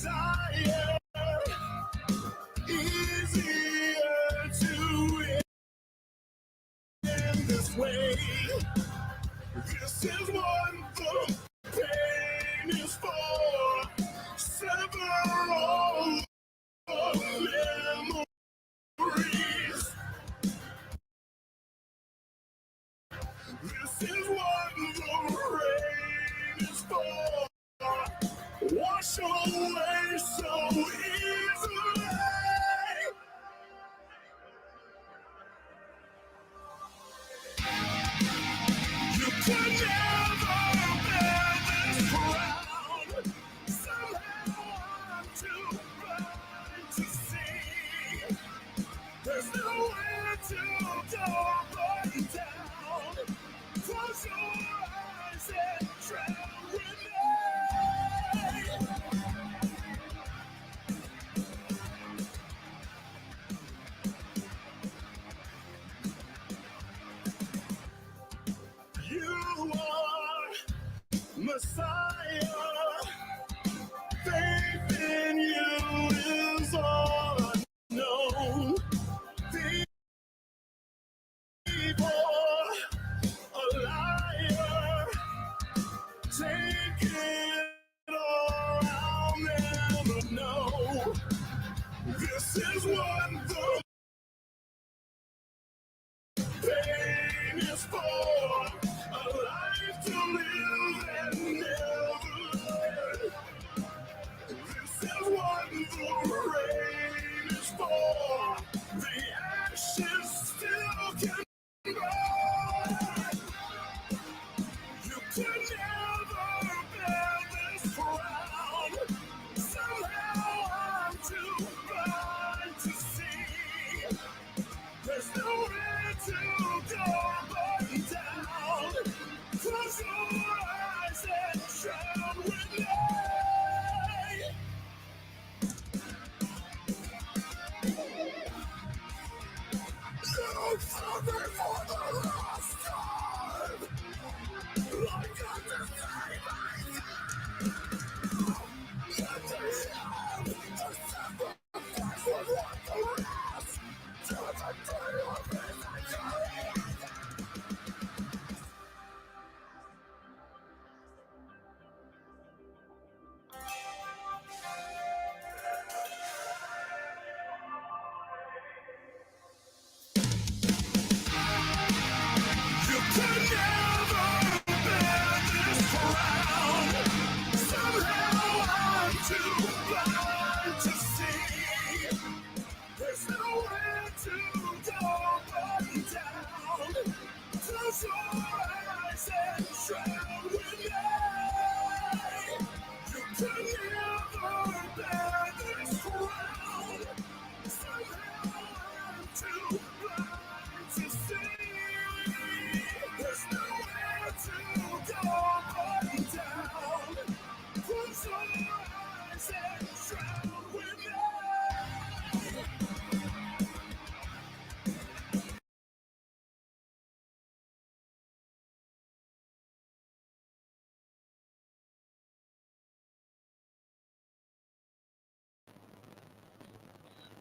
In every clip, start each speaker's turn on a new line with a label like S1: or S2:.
S1: Messiah, easier to end this way. This is what the pain is for. Sever all the memories. This is what the rain is for. Wash away so easily. You could never bear this crown. Somehow I'm too blind to see. There's nowhere to go but down. Close your eyes and drown with me. You are Messiah. Faith in you is all I know. People, a liar. Take it all, I'll never know. This is what the pain is for. A life to live and never learn. This is what the rain is for. The ashes still can burn. You could never bear this crown. Somehow I'm too blind to see. There's nowhere to go but down. Close your eyes and drown with me. Look for me for the last time. I got to save myself. Let the sacrifice was worth the rest. To the day of misery. You could never bear this crown. Somehow I'm too blind to see. There's nowhere to go but down. Close your eyes and drown with me. You could never bear this crown. Somehow I'm too blind to see. There's nowhere to go but down. Close your eyes and drown with me.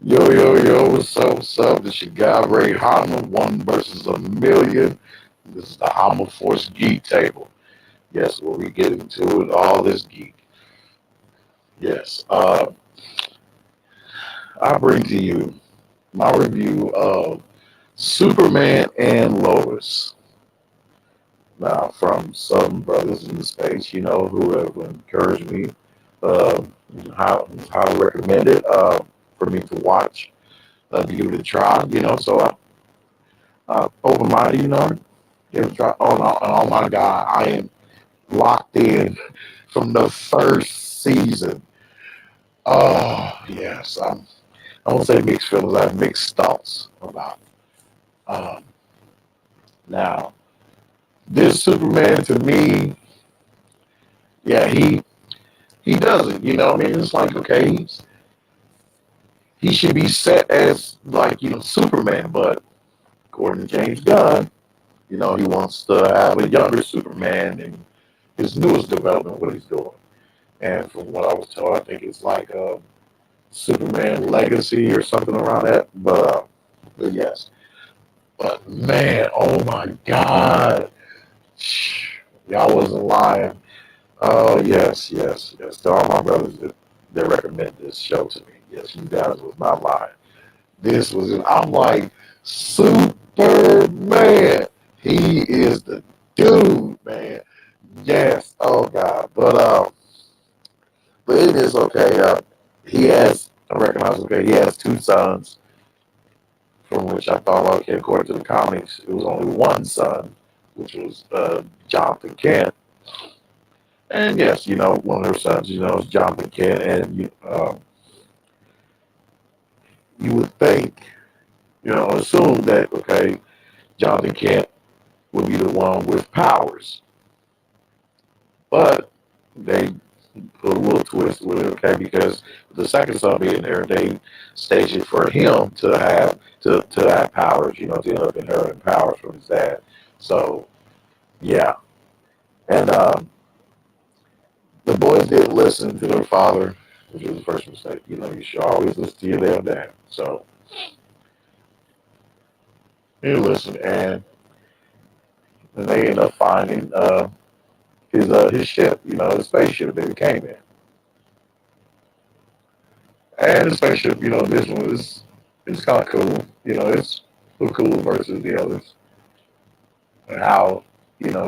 S2: Yo, what's up, what's up? This your guy, Ray Hanma, one versus a million. This is the Hanma Force Geek Table. Yes, where we get into it, all this geek. Yes, I bring to you my review of Superman and Lois. Now, from some brothers in the space, who have encouraged me, uh, highly recommended for me to watch, to give it a try, so open minded, give it a try. Oh, no, oh my God, I am locked in from the first season. Oh, yes, I won't say mixed feelings, I have mixed thoughts about it. Now, this Superman to me, yeah, he doesn't, what I mean? It's like, okay, he should be set as like, Superman, but according to James Gunn, he wants to have a younger Superman and his newest development, what he's doing. And from what I was told, I think it's like Superman Legacy or something around that. But yes. But man, oh my God. Y'all wasn't lying. Oh, yes, yes, yes. To all my brothers that recommend this show to me. Yes, you guys was not lying. This was, I'm like, Superman. He is the dude, man. Yes. Oh, God. But it is okay. He has, I recognize, okay, he has two sons, from which I thought, okay, according to the comics, it was only one son, which was Jonathan Kent. And yes, one of their sons, is Jonathan Kent. And you would think, assume that, okay, Jonathan Kent would be the one with powers. But they put a little twist with it, okay, because the second son being there, they staged it for him to have powers, to end up inheriting powers from his dad. So yeah, and the boys did listen to their father, which was the first mistake. You should always listen to your damn dad. So he listened, and they ended up finding his ship, his spaceship that he came in, and the spaceship, this one is it's kind of cool. It's cool versus the others, and how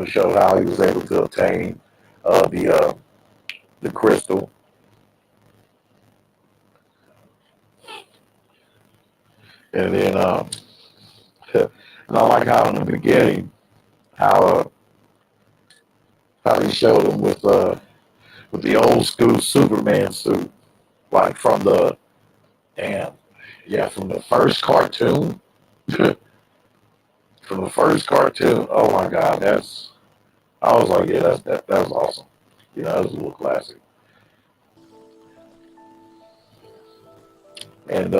S2: showed how he was able to obtain uh, the uh, the crystal, and then and I like how in the beginning how he showed him with the old school Superman suit, like from the damn yeah from the first cartoon. From the first cartoon, oh my God, I was like, yeah, that was awesome. That was a little classic. And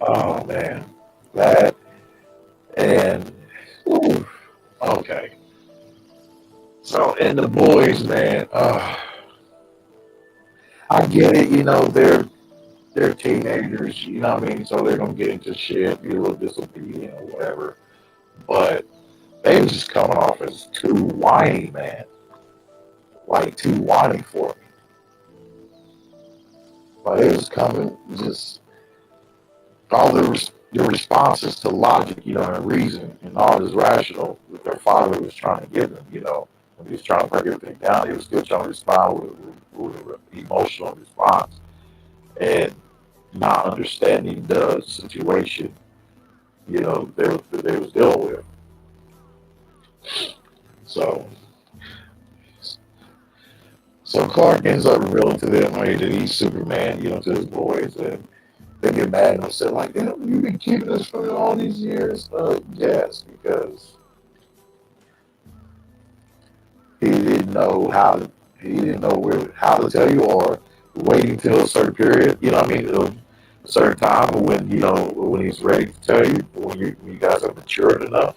S2: oh man, that and ooh, okay. So and the boys, man, I get it. They're teenagers. You know what I mean? So they're gonna get into shit, be a little disobedient or whatever. But they was just coming off as too whiny, man. Like too whiny for me. Like they was coming just all their responses to logic, and reason, and all this rational that their father was trying to give them, when he was trying to break everything down, he was still trying to respond with an emotional response and not understanding the situation, they was dealing with. So, so Clark ends up revealing to them, like, that he's Superman, to his boys, and they get mad and upset, like, damn, you've been keeping us from all these years. Yes, because he didn't know how to tell you, or waiting till a certain period, a certain time when when he's ready to tell you, when you guys are matured enough.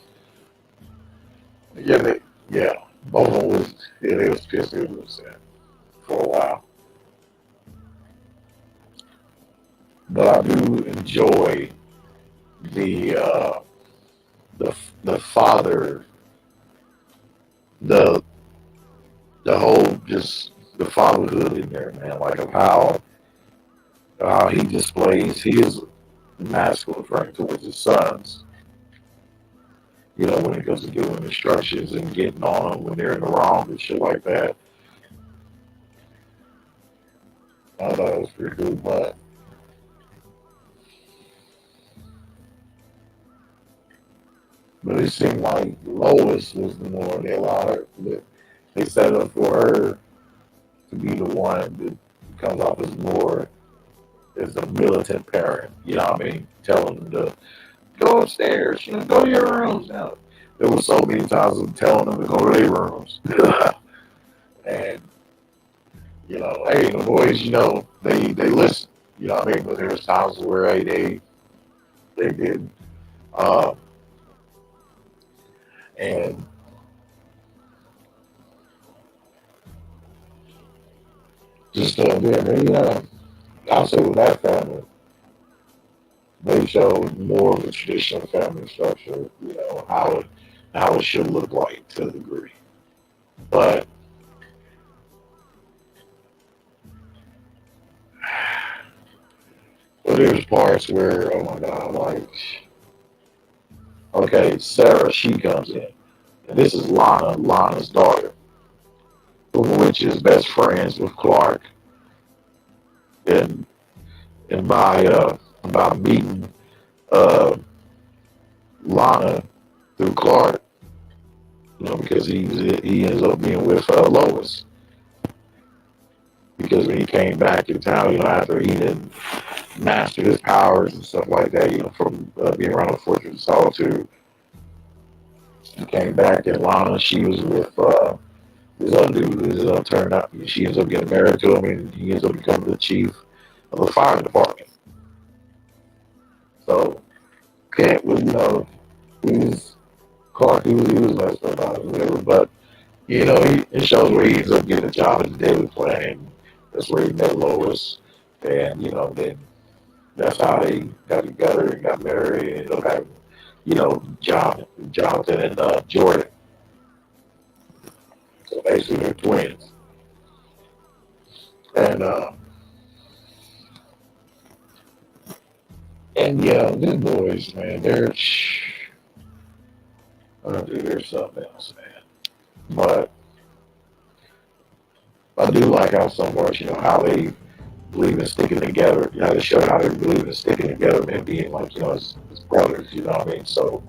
S2: Yeah, yeah, both of them was they was pissed. They was upset for a while, but I do enjoy the the father, the whole just the fatherhood in there, man. Like of how he displays his masculine front towards his sons. When it goes to giving them instructions and getting on them when they're in the wrong and shit like that. I thought it was pretty cool, but it seemed like Lois was the one they allowed her. They set up for her to be the one that comes off as more as a militant parent. You know what I mean? Telling them to go upstairs, go to your rooms now. There was so many times of telling them to go to their rooms. And, hey, the boys, they listen. You know what I mean? But there was times where hey, they did. Um, and just I'll say with that family, they showed more of a traditional family structure, how it should look like to a degree. But there's parts where, oh my God, like, okay, Sarah, she comes in. And this is Lana's daughter, which is best friends with Clark. And and by meeting uh, Lana through Clark, because he ends up being with Lois. Because when he came back in town, after he didn't master his powers and stuff like that, from being around the Fortress of Solitude, he came back and Lana, she was with this other dude who's turned out. She ends up getting married to him, and he ends up becoming the chief of the fire department. So Kent was, he's Clark, he was messed up about it, whatever. But it shows where he ends up getting a job at the Daily Planet. That's where he met Lois, and then that's how they got together and got married, and ended up having Jonathan and Jordan. So basically, they're twins, and yeah, these boys, man, there's something else, man. But I do like how some boys, how they believe in sticking together. They show how they believe in sticking together and being like, as brothers, you know what I mean? So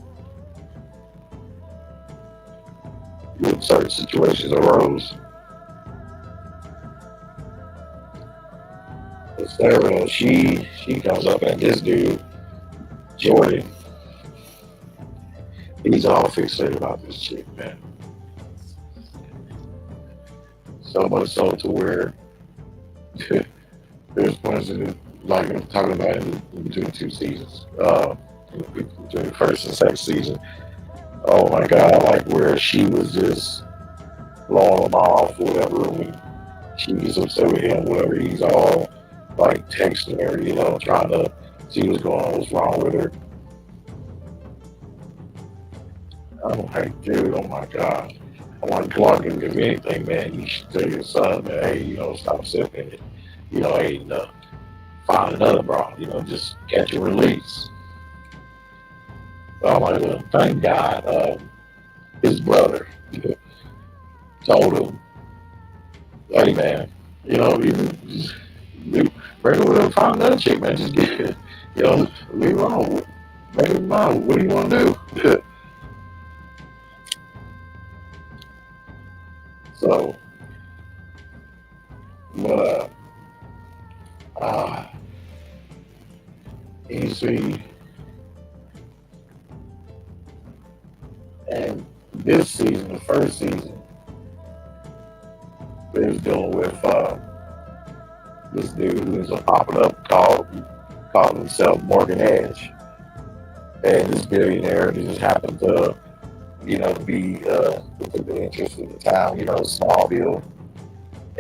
S2: when certain situations arose, Sarah, she comes up and this dude, Jordan, he's all fixated about this chick, man. So much so to where there's points in it, like I'm talking about in between two seasons, between the first and second season. Oh my God, like where she was just blowing him off, or whatever. When she gets upset with him, whatever, he's all like texting her, trying to see what's going on, what's wrong with her. I'm like, dude, oh my God. I'm like, Clark, if anything, man, you should tell your son, man, hey, stop sipping it. Ain't find another bra, just catch a release. So I'm like, well, thank God, his brother told him, hey, man, you bring her with find another chick, man, just get it, leave her alone. Make him know, what do you want to do? So, but, you see, and this season, the first season, they was dealing with this dude who's popping up called himself Morgan Edge, and this billionaire just happened to be particularly interested in the town, Smallville,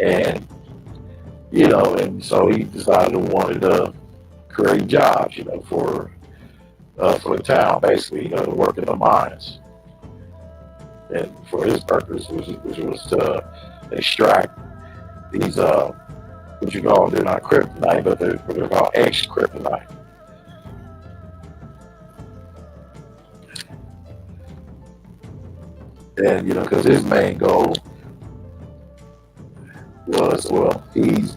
S2: and and so he decided to wanted to create jobs, for the town, basically, to work in the mines, and for his purpose, which was to extract these what you call, they're not kryptonite, but they're called ex-kryptonite. And because his main goal was, well, turns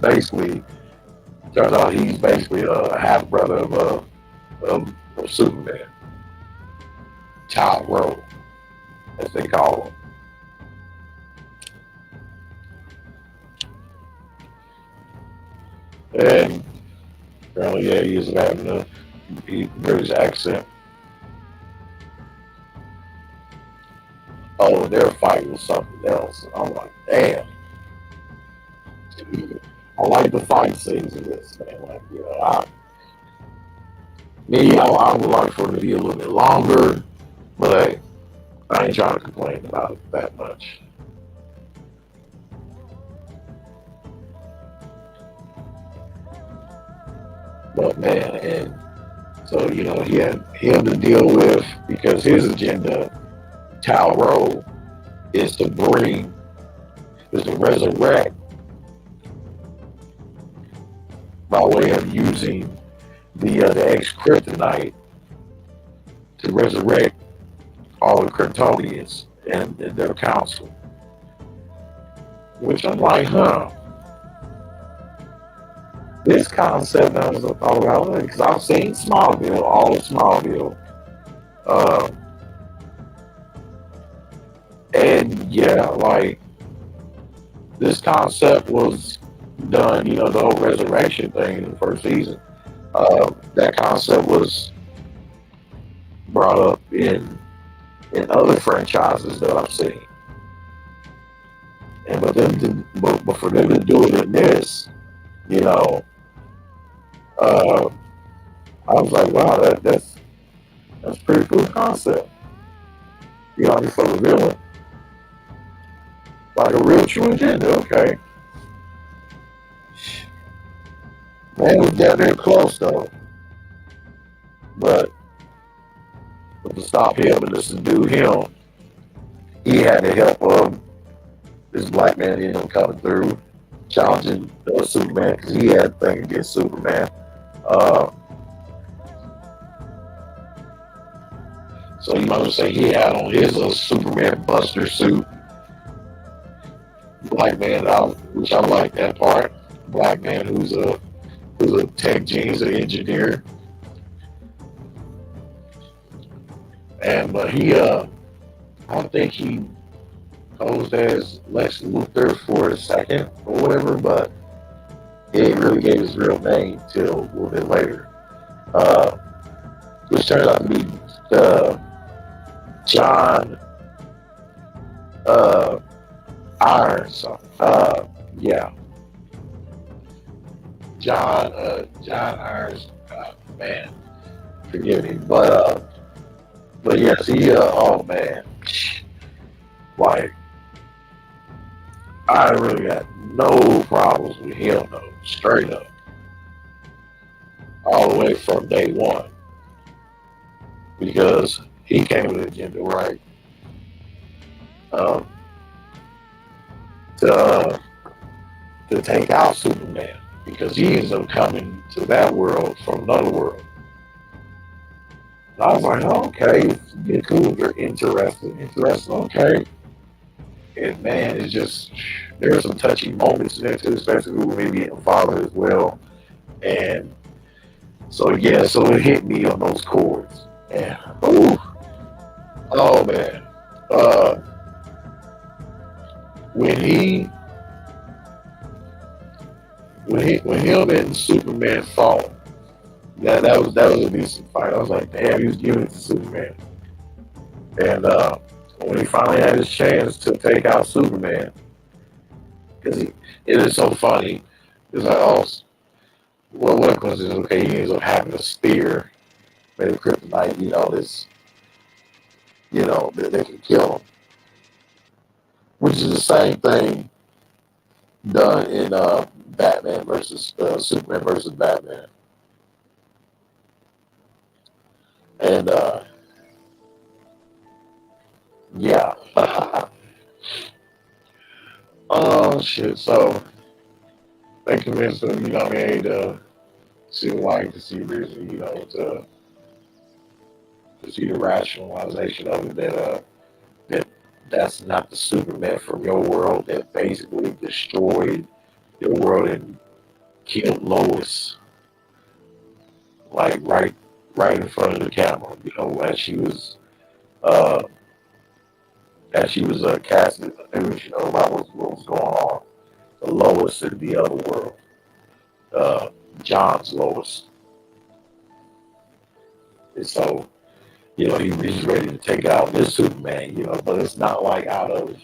S2: out he's basically a half brother of Superman, Child Road, as they call him. And apparently, yeah, he is having a British accent. Oh, their fight was something else. I'm like, damn. I like the fight scenes in this, man. Like, I would like for it to be a little bit longer, but hey, I ain't trying to complain about it that much. But man, and so he had him to deal with because his agenda, Talro, is to resurrect by way of using the ex kryptonite to resurrect all the Kryptonians and their council. Which I'm like, this concept I was thought about because I've seen Smallville, all of Smallville. And yeah, like this concept was done, the whole resurrection thing in the first season. That concept was brought up in other franchises that I've seen. And but for them to do it in this, uh, I was like, wow, that's pretty cool concept. I mean, for the villain, like a real true agenda. Okay, man, we got there close though, but to stop him and to subdue him, he had the help of this black man ended up coming through, challenging Superman because he had a thing against Superman. So you might say he had on his Superman Buster suit. Black man, which I like that part. Black man who's a tech genius, an engineer, but he I don't think he posed as Lex Luthor for a second or whatever, but he didn't really give his real name till a little bit later, which turned out to be John Irons. Yeah, John Irons. Man, forgive me, but yes, he oh man, like I really got no problems with him though, straight up, all the way from day one, because he came with an agenda, right? To take out Superman because he ends up coming to that world from another world. And I was like, oh, okay, it's cool, you're interesting, okay. And man, it's just there's some touchy moments there too, especially with me being a father as well. And so it hit me on those chords. And oh man, when him and Superman fought, that was a decent fight. I was like, damn, he was giving it to Superman. And when he finally had his chance to take out Superman, because it is so funny. It's like, oh, well, what coincidence? Okay, he ends up having a spear made of kryptonite. That they can kill him, which is the same thing done in Batman versus Superman versus Batman. And yeah. Oh shit. So they convinced him, to see the light, to see reason, to see the rationalization of it that's not the Superman from your world that basically destroyed your world and killed Lois, like right in front of the camera, as she was casting the news, about what was going on. The Lois in the other world, John's Lois. And so, he's ready to take out this Superman, but it's not like out of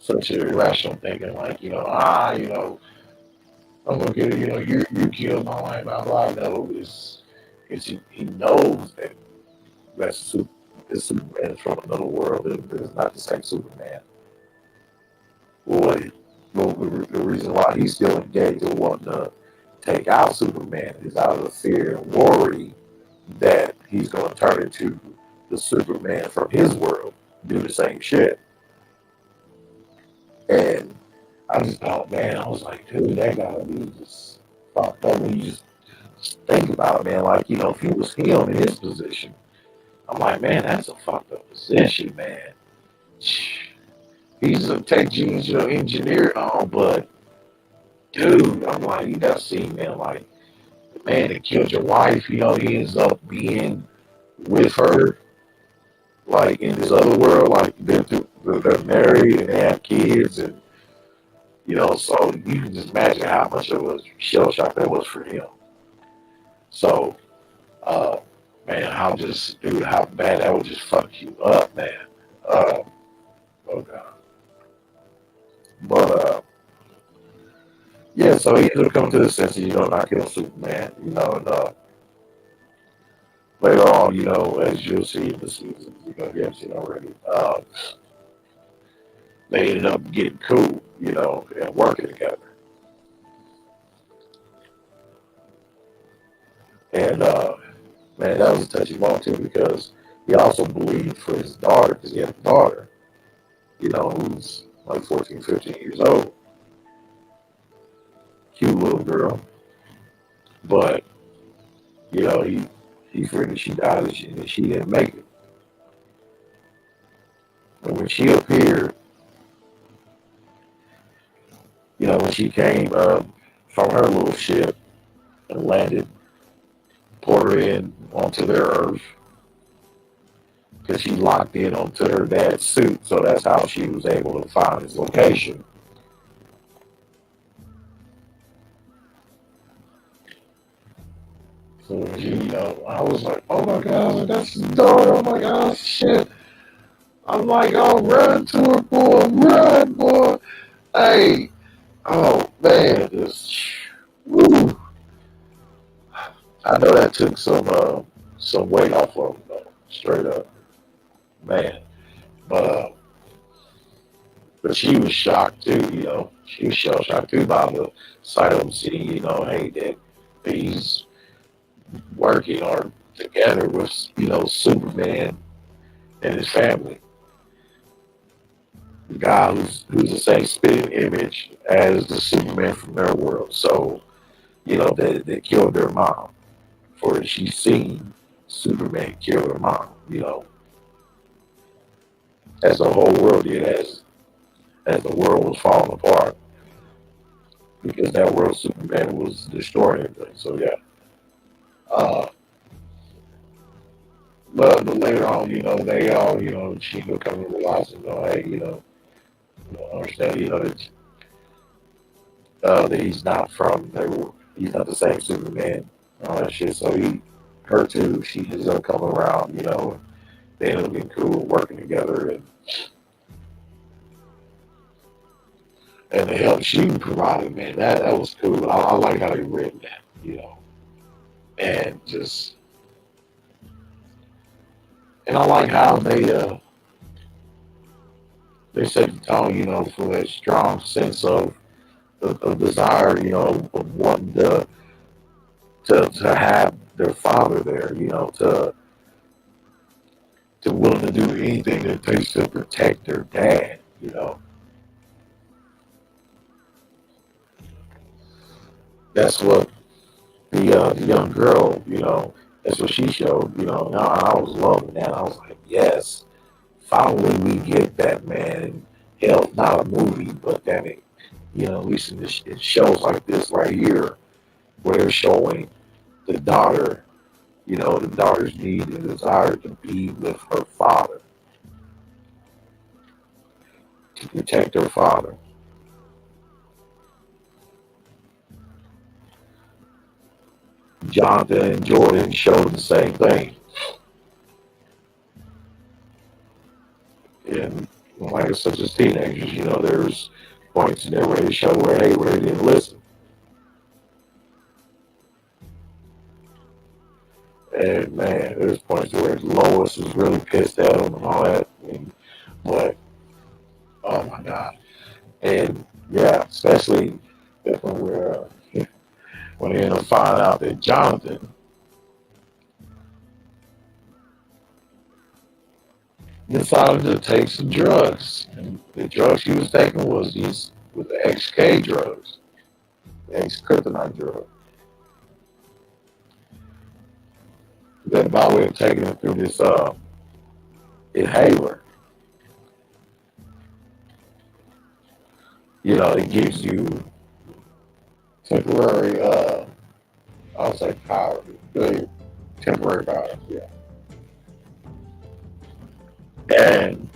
S2: such an irrational thinking, like, I'm gonna get it, you killed my wife, blah blah. No, it's he knows that this Superman is from another world. It's not the same Superman. Well, the reason why he's still engaged in wanting to take out Superman is out of the fear and worry that he's going to turn into the Superman from his world, do the same shit. And I just thought, man, I was like, dude, that gotta be just fucked up when you just think about it, man. Like, if he was him in his position, I'm like, man, that's a fucked up position, man. He's a tech genius, engineer, but dude, I'm like, you gotta see, man, like, the man that killed your wife, he ends up being with her, like, in this other world, like, they're married and they have kids, and, so you can just imagine how much of a shell shock that was for him. So, uh, man, how bad that would just fuck you up, man. Uh, oh, God. But, yeah, so he ended up coming to the sense of, not killing Superman, and later on, as you'll see in the season, you haven't seen already, they ended up getting cool, and working together. And, man, that was a touchy moment, too, because he also believed for his daughter, because he had a daughter, who's like 14, 15 years old. Cute little girl. But, he figured she died and she didn't make it. And when she appeared, when she came from her little ship and landed, poured her in onto their Earth, because she locked in onto her dad's suit, so that's how she was able to find his location. So, I was like, oh my God, that's his daughter. Oh my God, shit. I'm like, oh, run to her, boy, run, boy. Hey, oh man, just, woo. I know that took some weight off of him, though, straight up, man. But she was shocked too, She was shell shocked too by the sight of him seeing, hey, that he's working or together with, Superman and his family. The guy who's the same spitting image as the Superman from their world. So, they killed their mom. For she's seen Superman kill her mom, as the whole world did, as the world was falling apart. Because that world Superman was destroying everything. So yeah. But later on, they all, she will come to realize, hey, understand, that he's not he's not the same Superman, all that shit. So her too, she ends up coming around, they end up being cool, working together, and the help she provided, man, that was cool. I like how they written that, and just, and I like how they set the tone, for that strong sense of desire, of wanting to have their father there, to willing to do anything that it takes to protect their dad, That's what the young girl, that's what she showed, and I was loving that. I was like, yes, finally we get that, man. And hell, not a movie, but that it, at least in shows like this right here, where they're showing the daughter, the daughter's need and desire to be with her father, to protect her father. Jonathan and Jordan showed the same thing. And like I said, as teenagers, there's points in there where they show where they didn't listen. And man, there's points where Lois was really pissed at him and all that. But oh my God. And yeah, especially that one where when they end up finding out that Jonathan decided to take some drugs. And the drugs he was taking was the XK drugs, the X-kryptonite drug. Then by way of taking it through this inhaler, it gives you temporary, I'll say power, really temporary power, yeah. And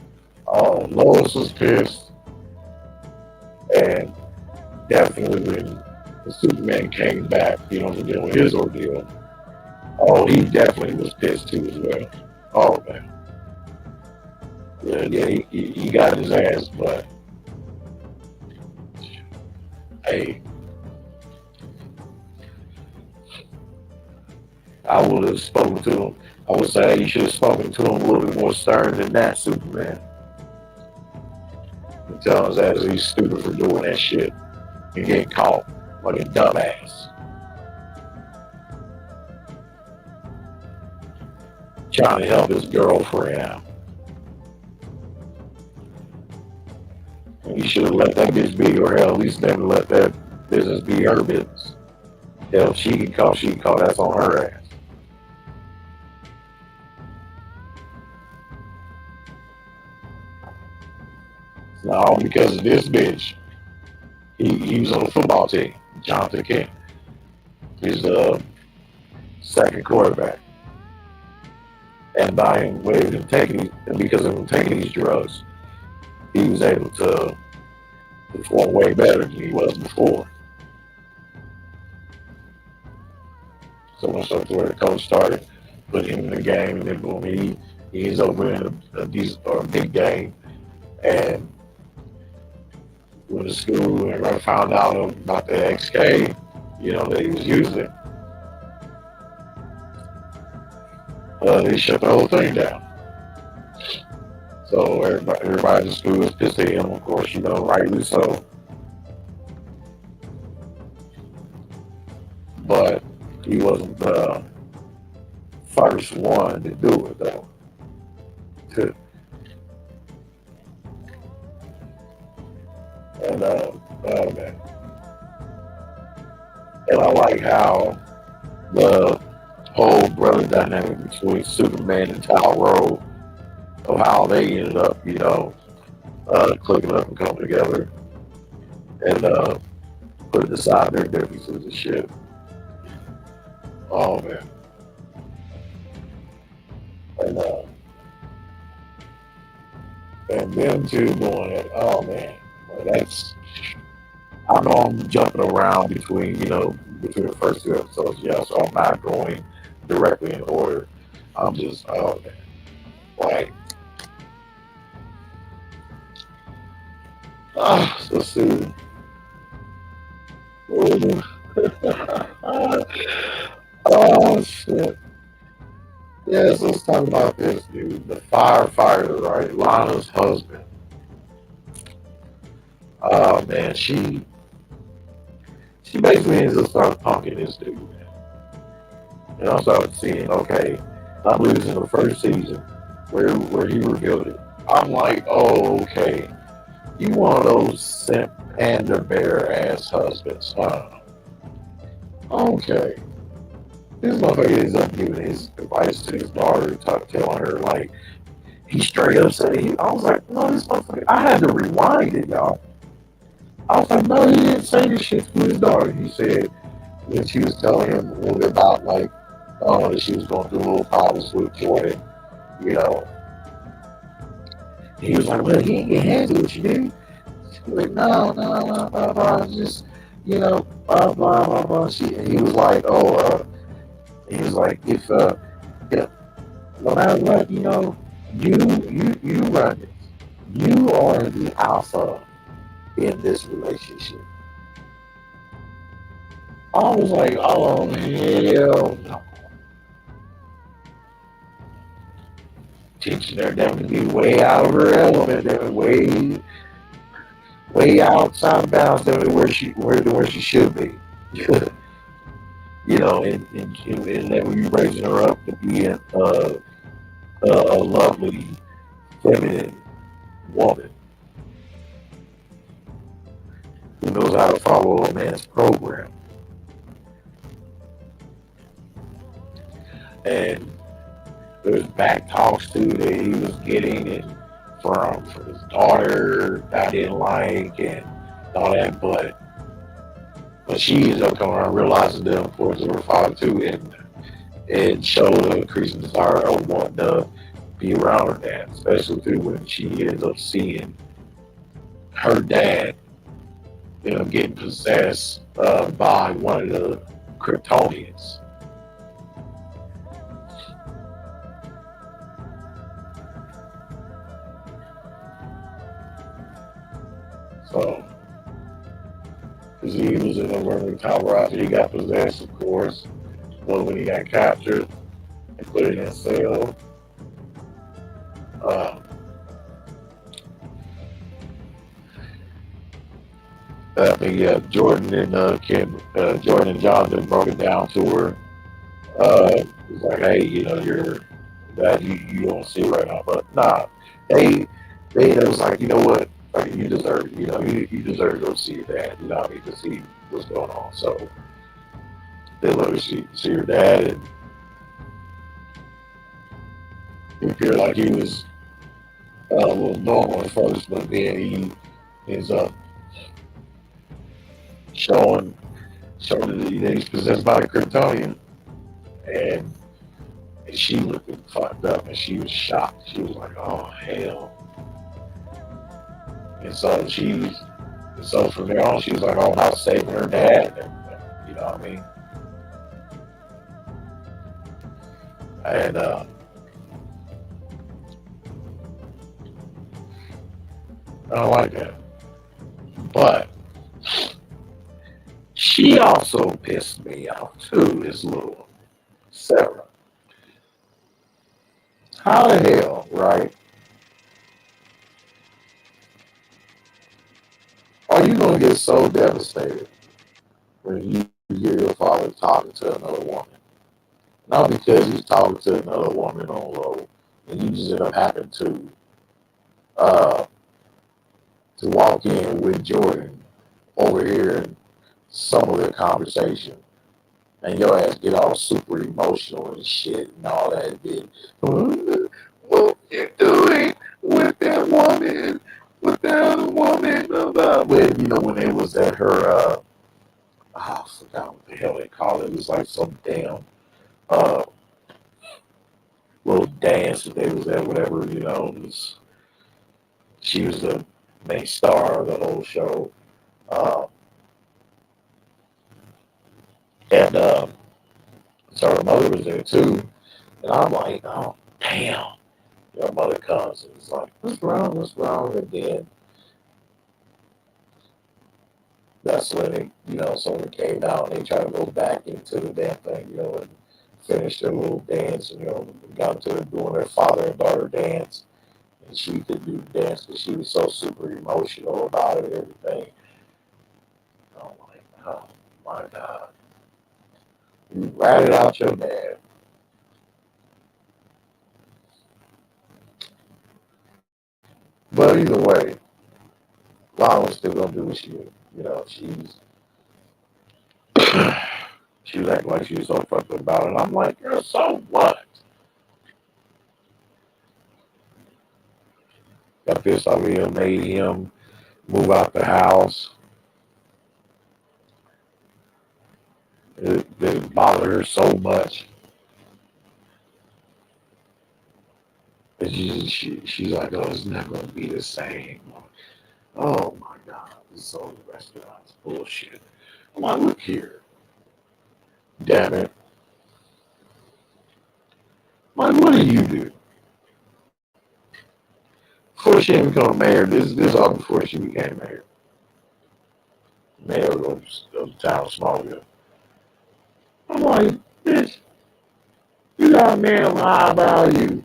S2: Lois was pissed, and definitely when the Superman came back, to deal with his ordeal, he definitely was pissed too as well. Oh man, yeah, he got his ass, but hey, I would have spoken to him. I would say you should have spoken to him a little bit more stern than that, Superman. And tell his ass he's stupid for doing that shit and getting caught like a dumbass. Trying to help his girlfriend out. And you should have let that bitch be, or hell, at least never let that business be her business. Hell, if she can call, that's on her ass. It's not all because of this bitch. He was on the football team. Jonathan King. He's the second quarterback. And by him because of him taking these drugs, he was able to perform way better than he was before. So much so to where the coach started putting him in the game, and then boom, he's over in a big game. And when the school and I found out about the XK, that he was using, they shut the whole thing down. So everybody in the school was pissed at him, of course, rightly so. But he wasn't the first one to do it, though. And oh man, and I like how the whole brother dynamic between Superman and Tyrone, of how they ended up, clicking up and coming together and putting aside their differences and shit. Oh man, and them two doing it. Oh man, that's. I know I'm jumping around between the first two episodes, yeah. So I'm not going directly in order. I'm just, oh man, like, let's see. Oh shit. Yeah, so let's talk about this dude, the firefighter, right? Lana's husband. Oh man, she basically ends up started punking this dude, man. And I started seeing, okay, I believe it's in the first season where he revealed it. I'm like, oh, okay, you one of those simp pander bear ass husbands, huh? Okay. This motherfucker ends up giving his advice to his daughter, telling her, like, he straight up said, I was like, no, this motherfucker, I had to rewind it, y'all. I was like, no, he didn't say this shit to his daughter. He said, when she was telling him a little bit about, like, that she was going through little problems with Jordan, he was like, well, he ain't get hands with you, dude. She was like, no, blah, blah, just, blah, blah, blah, blah. He was like, he was like, if, no matter what, you run it. You are the alpha in this relationship. I was like, oh, hell no. Teaching her them to be way out of her element, and way outside of bounds, where she should be. and then when you raising her up to be a lovely, feminine woman who knows how to follow a man's program. And there's back talks too that he was getting and from his daughter that I didn't like and all that, but she ends up coming around realizing the importance of her father too, and showed an increasing desire of wanting to be around her dad, especially too when she ends up seeing her dad, getting possessed by one of the Kryptonians. So, because he was in a running tower, he got possessed, of course. Well, when he got captured and put in a cell. Uh, I think yeah, Jordan and Jonathan broke it down to her. It's like, hey, you're that you don't see right now, but nah, it was like, like, you deserve, you deserve to go see your dad, I mean, to see what's going on. So they let her see her dad, and he appeared like he was a little normal at first, but then he ends up showing that he's possessed by the Kryptonian, and she looked fucked up, and she was shocked. She was like, "Oh hell!" And so from there on, she was like all about saving her dad, and everything, you know what I mean? And I don't like that, but she also pissed me off too. This little Sarah. How the hell, right? Are you gonna get so devastated when you hear your father talking to another woman? Not because he's talking to another woman on low, and you just end up having uh, to walk in with Jordan over here and some of the conversation, and your ass get all super emotional and shit and all that. Bit. What you doing with that woman? With that other woman? When when it was at her, I forgot what the hell they call it. It was like some damn uh, little dance that they was at, whatever. She was the main star of the whole show, uh, and so her mother was there too. And I'm like, oh damn. Your mother comes and it's like, what's wrong? What's wrong? And then that's when someone came out and they tried to go back into the damn thing, and finish their little dance, and got to doing their father and daughter dance. And she could do the dance because she was so super emotional about it and everything. I'm like, oh my God. You ratted out your dad. But either way, Lana's still gonna do what she, she was acting like she was so fucked up about it. And I'm like, girl, so what? Got pissed off at him, made him move out the house. It bothered her so much. And she's like, oh, it's not going to be the same. Oh my God, this whole restaurant's bullshit. I'm like, look here. Damn it. I'm like, what do you do? Before she even became mayor, this all before she became mayor. Mayor of the town of Smallville. I'm like, bitch, you got a man of high value.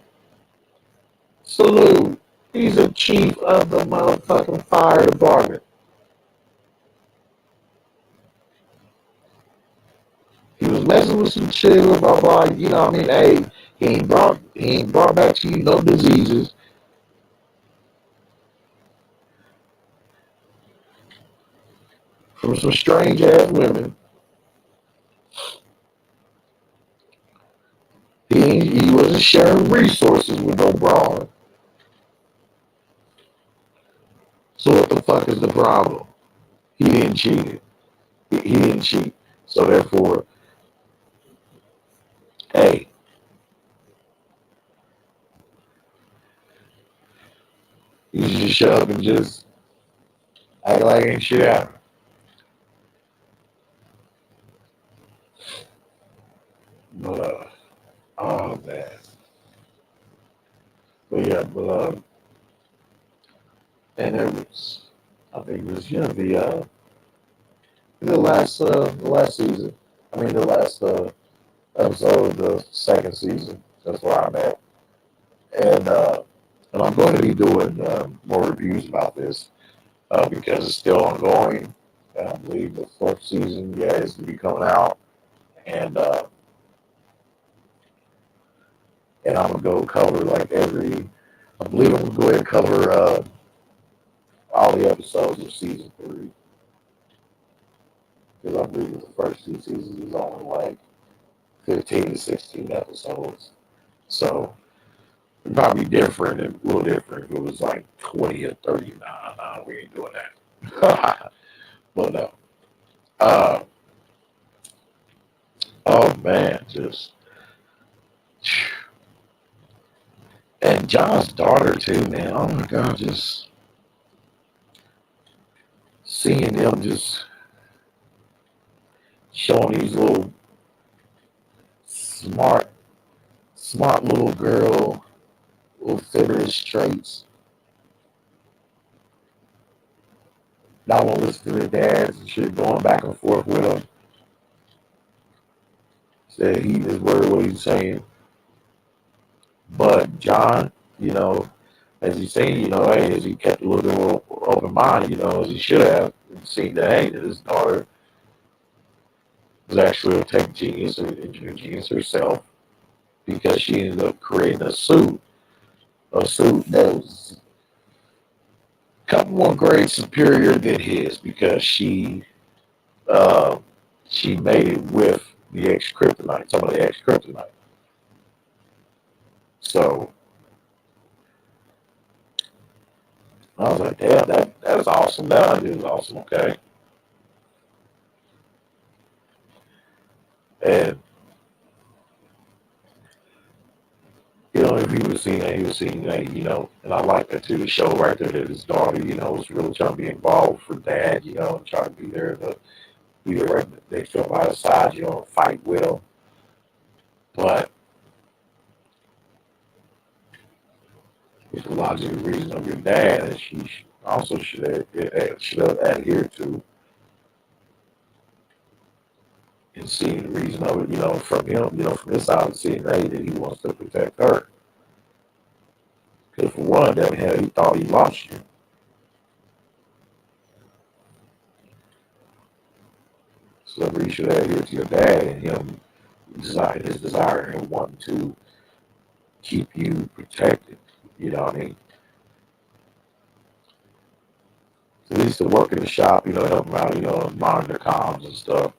S2: Salute. He's a chief of the motherfucking fire department. He was messing with some chicks, blah blah. You know what I mean? Hey, he ain't brought back to you no diseases from some strange ass women. He wasn't sharing resources with no broad. So what the fuck is the problem? He didn't cheat it. He didn't cheat. So therefore, hey, you should just shut up and just act like ain't shit happened. But oh man. But yeah, and it was, I think it was the last season. I mean the last episode of the second season. That's where I'm at, and uh, and I'm going to be doing more reviews about this because it's still ongoing. I believe the fourth season, yeah, is to be coming out, and uh, and I'm gonna go cover like every. I believe I'm gonna go ahead and cover all the episodes of season three because I believe the first two seasons is only like 15 to 16 episodes. So it'd probably be different, a little different if it was like 20 or 30. Nah, we ain't doing that. But no. Uh, oh man, just and John's daughter too, man. Oh my god, just seeing them just showing these little smart, smart little girl, little feminist traits. Not want to listen to their dads and shit, going back and forth with them. Said he is worried what he's saying. But John, you know, as he's saying, hey, as he kept a little bit more open mind, as he should have, and seen that, hey, that his daughter was actually a tech genius, an engineer genius herself, because she ended up creating a suit that was a couple more grades superior than his because uh, she made it with the ex kryptonite, some of the ex kryptonite. So I was like, damn, that is awesome. That idea is awesome. Okay, and if he was seeing that, he was seeing that, and I like that too. The show right there that his daughter, was really trying to be involved for dad, and trying to be there to be there right. They feel by his side, fight with him. But with the logic and reason of your dad, and she also should have adhered to and seeing the reason of it, from him, from his side, seeing that he wants to protect her. Because for one, that he thought he lost you. So you should adhere to your dad and him his desire and wanting to keep you protected. You know what I mean? So he used to work in the shop, help him out, monitor comms and stuff,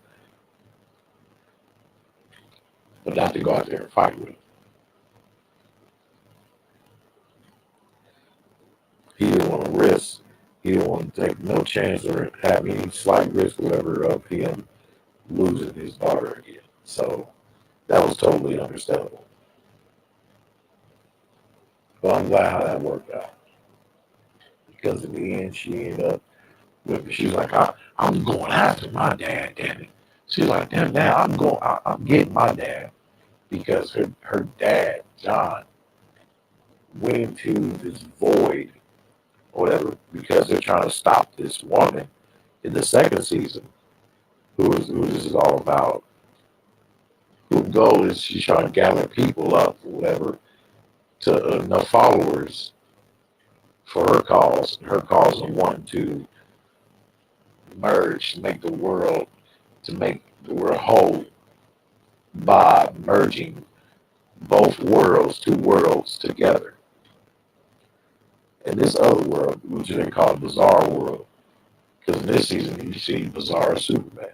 S2: but not to go out there and fight with him. He didn't want to risk. He didn't want to take no chance or have any slight risk, whatever, of him losing his daughter again. So that was totally understandable. But I'm glad how that worked out because in the end, she ended up she's like, I'm going after my dad, damn it. She's like, damn, I'm getting my dad because her dad, John, went into this void or whatever because they're trying to stop this woman in the second season who this is all about. Who goal is she's trying to gather people up or whatever to enough followers for her cause. Her cause of wanting to merge, to make the world whole, by merging both worlds, two worlds together. In this other world, which they call Bizarre World, because in this season you see Bizarre Superman.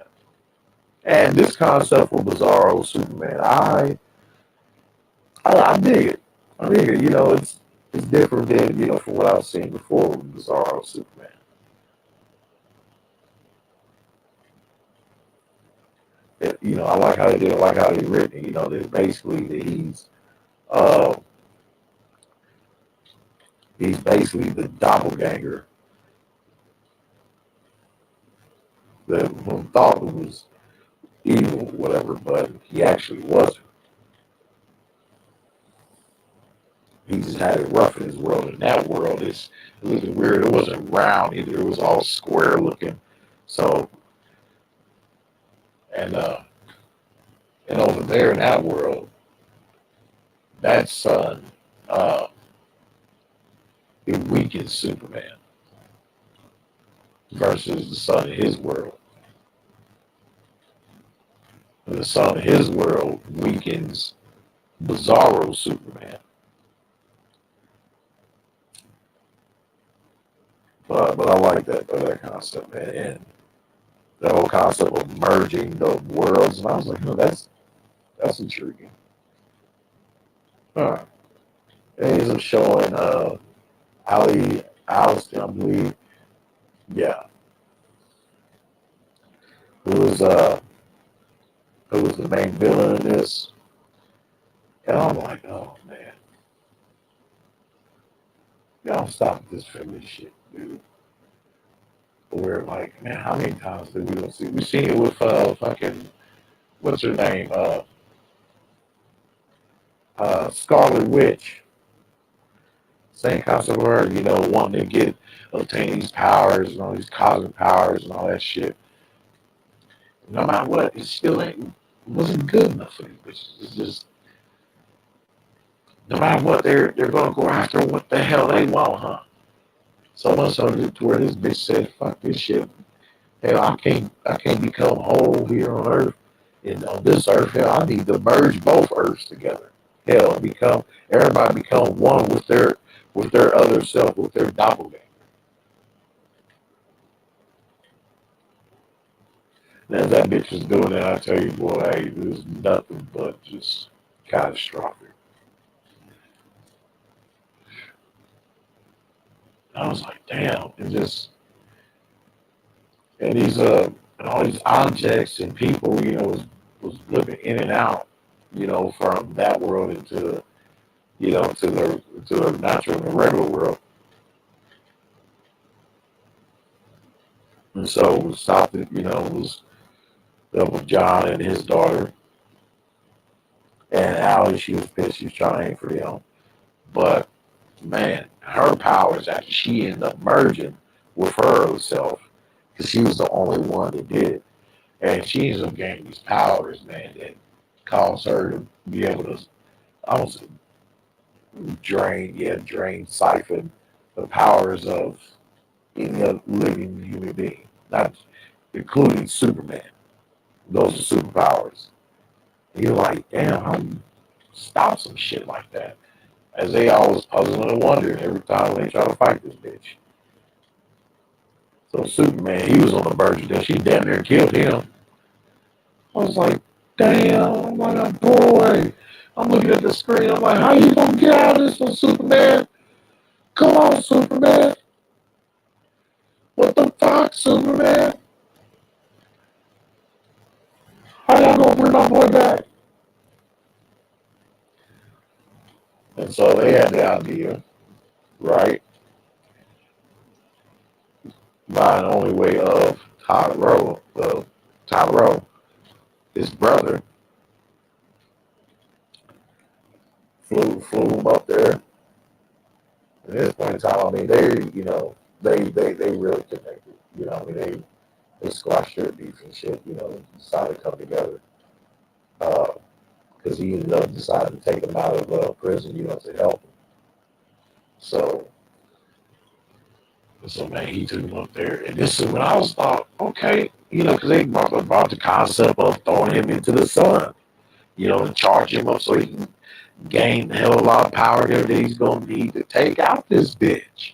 S2: And this concept for Bizarro Superman, I dig it. I dig it. It's different than from what I've seen before with Bizarro Superman. I like how they did. I like how they written. That basically that uh he's basically the doppelganger that one thought was evil, whatever, but he actually wasn't. He just had it rough in his world. In that world, it was weird. It wasn't round either. It was all square looking. So, and and over there in that world, that sun, uh, it weakens Superman versus the sun in his world. And the sun in his world weakens Bizarro Superman. But I like that concept, man. And the whole concept of merging the worlds, and I was like, that's intriguing. Huh. And he's showing Ali Alston, I believe. Yeah. Who was the main villain in this. And I'm like, oh man. Y'all stop with this feminist shit, dude. Where like, man, how many times did we don't see? We seen it with fucking what's her name? Scarlet Witch. Same concept of her, wanting to obtain these powers and all these cosmic powers and all that shit. No matter what, it still wasn't good enough for these bitches. It's just no matter what, they're gonna go after what the hell they want, huh? So much so to where this bitch said, "Fuck this shit. Hell, I can't become whole here on Earth, and on this Earth. Hell, I need to merge both Earths together. Hell, everybody become one with their other self, with their doppelganger." And as that bitch was doing that, I tell you, boy, hey, it was nothing but just catastrophic. I was like, damn, and all these objects and people, was living in and out, from that world into, to the natural and the regular world. And so we stopped it, it was Double John and his daughter. And Allie, she was pissed, she was trying to aim for them. But man, her powers after she ended up merging with her own self, because she was the only one that did it. And she ends up gaining these powers, man, that caused her to be able to almost siphon the powers of any other living human being, not including Superman. Those are superpowers. And you're like, damn, how do you stop some shit like that? As they always puzzling and wondering every time they try to fight this bitch. So Superman, he was on the verge of death. She damn near killed him. I was like, damn, I'm like, boy. I'm looking at the screen. I'm like, how you gonna get out of this one, Superman? Come on, Superman. What the fuck, Superman? How y'all gonna bring my boy back? And so they had the idea, right? By the only way of Tyrell, his brother, flew him up there. At this point in time, I mean, they really connected. I mean, they squashed their beef and shit. Decided to come together. Because he ended up deciding to take him out of prison, to help him. So man, he took him up there, and this is when I was thought, okay, because they brought the concept of throwing him into the sun. to charge him up so he can gain a hell of a lot of power that he's gonna need to take out this bitch.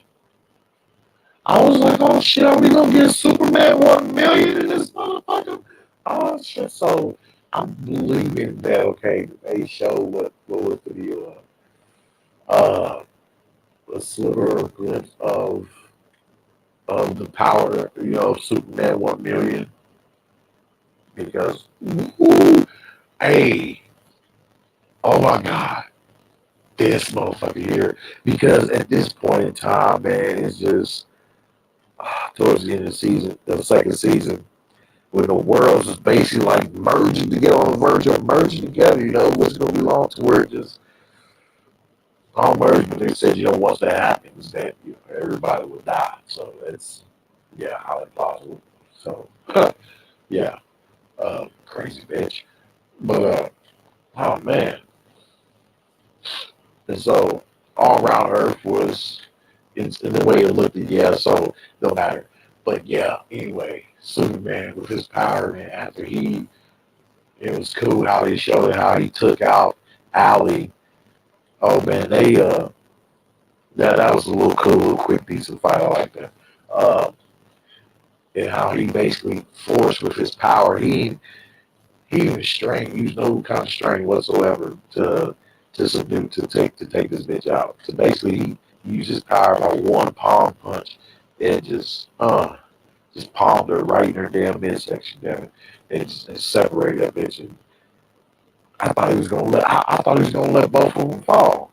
S2: I was like, oh shit, are we gonna get Superman 1 million in this motherfucker? Oh shit, so I'm believing that okay, they show what was the a sliver or glimpse of the power, of Superman 1 million. Because hey, oh my god, this motherfucker here. Because at this point in time, man, it's just towards the end of the second season, when the worlds is basically like merging together on the verge of merging together, what's gonna be long to where it just all merge, but they said, once that happens, that everybody will die. So it's highly possible. So yeah, crazy bitch. But oh man, and so all around Earth was in the way it looked. Yeah, so no matter. But yeah, anyway, Superman with his power, man. After it was cool how he showed how he took out Allie. Oh man, that was a little cool, little quick, decent fight. I like that. Uh, and how he basically forced with his power. He was strength, used no kind of strength whatsoever to subdue to take this bitch out. So basically, he used his power by one palm punch and just palmed her right in her damn midsection, damn it, and just separated that bitch. And I thought he was gonna I thought he was gonna let both of them fall.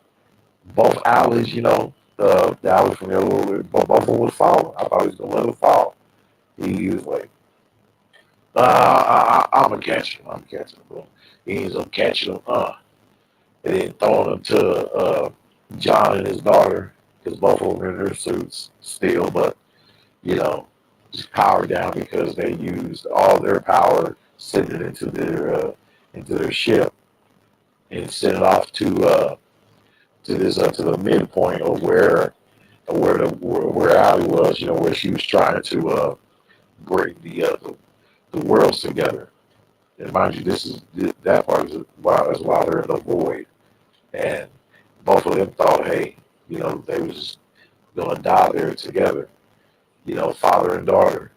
S2: Both alleys, the alley from the other world, both of them would fall. I thought he was gonna let them fall. He was like, I'm gonna catch him. I'm catching him. Bro. He ends up catching him, and then throwing him to John and his daughter, because both of them are in their suits still, but you know, just powered down because they used all their power, sent it into their ship, and sent it off to the midpoint of where Allie was, where she was trying to bring the worlds together. And mind you, that part is while they're in the void, and both of them thought, hey, they was just gonna die there together, father and daughter,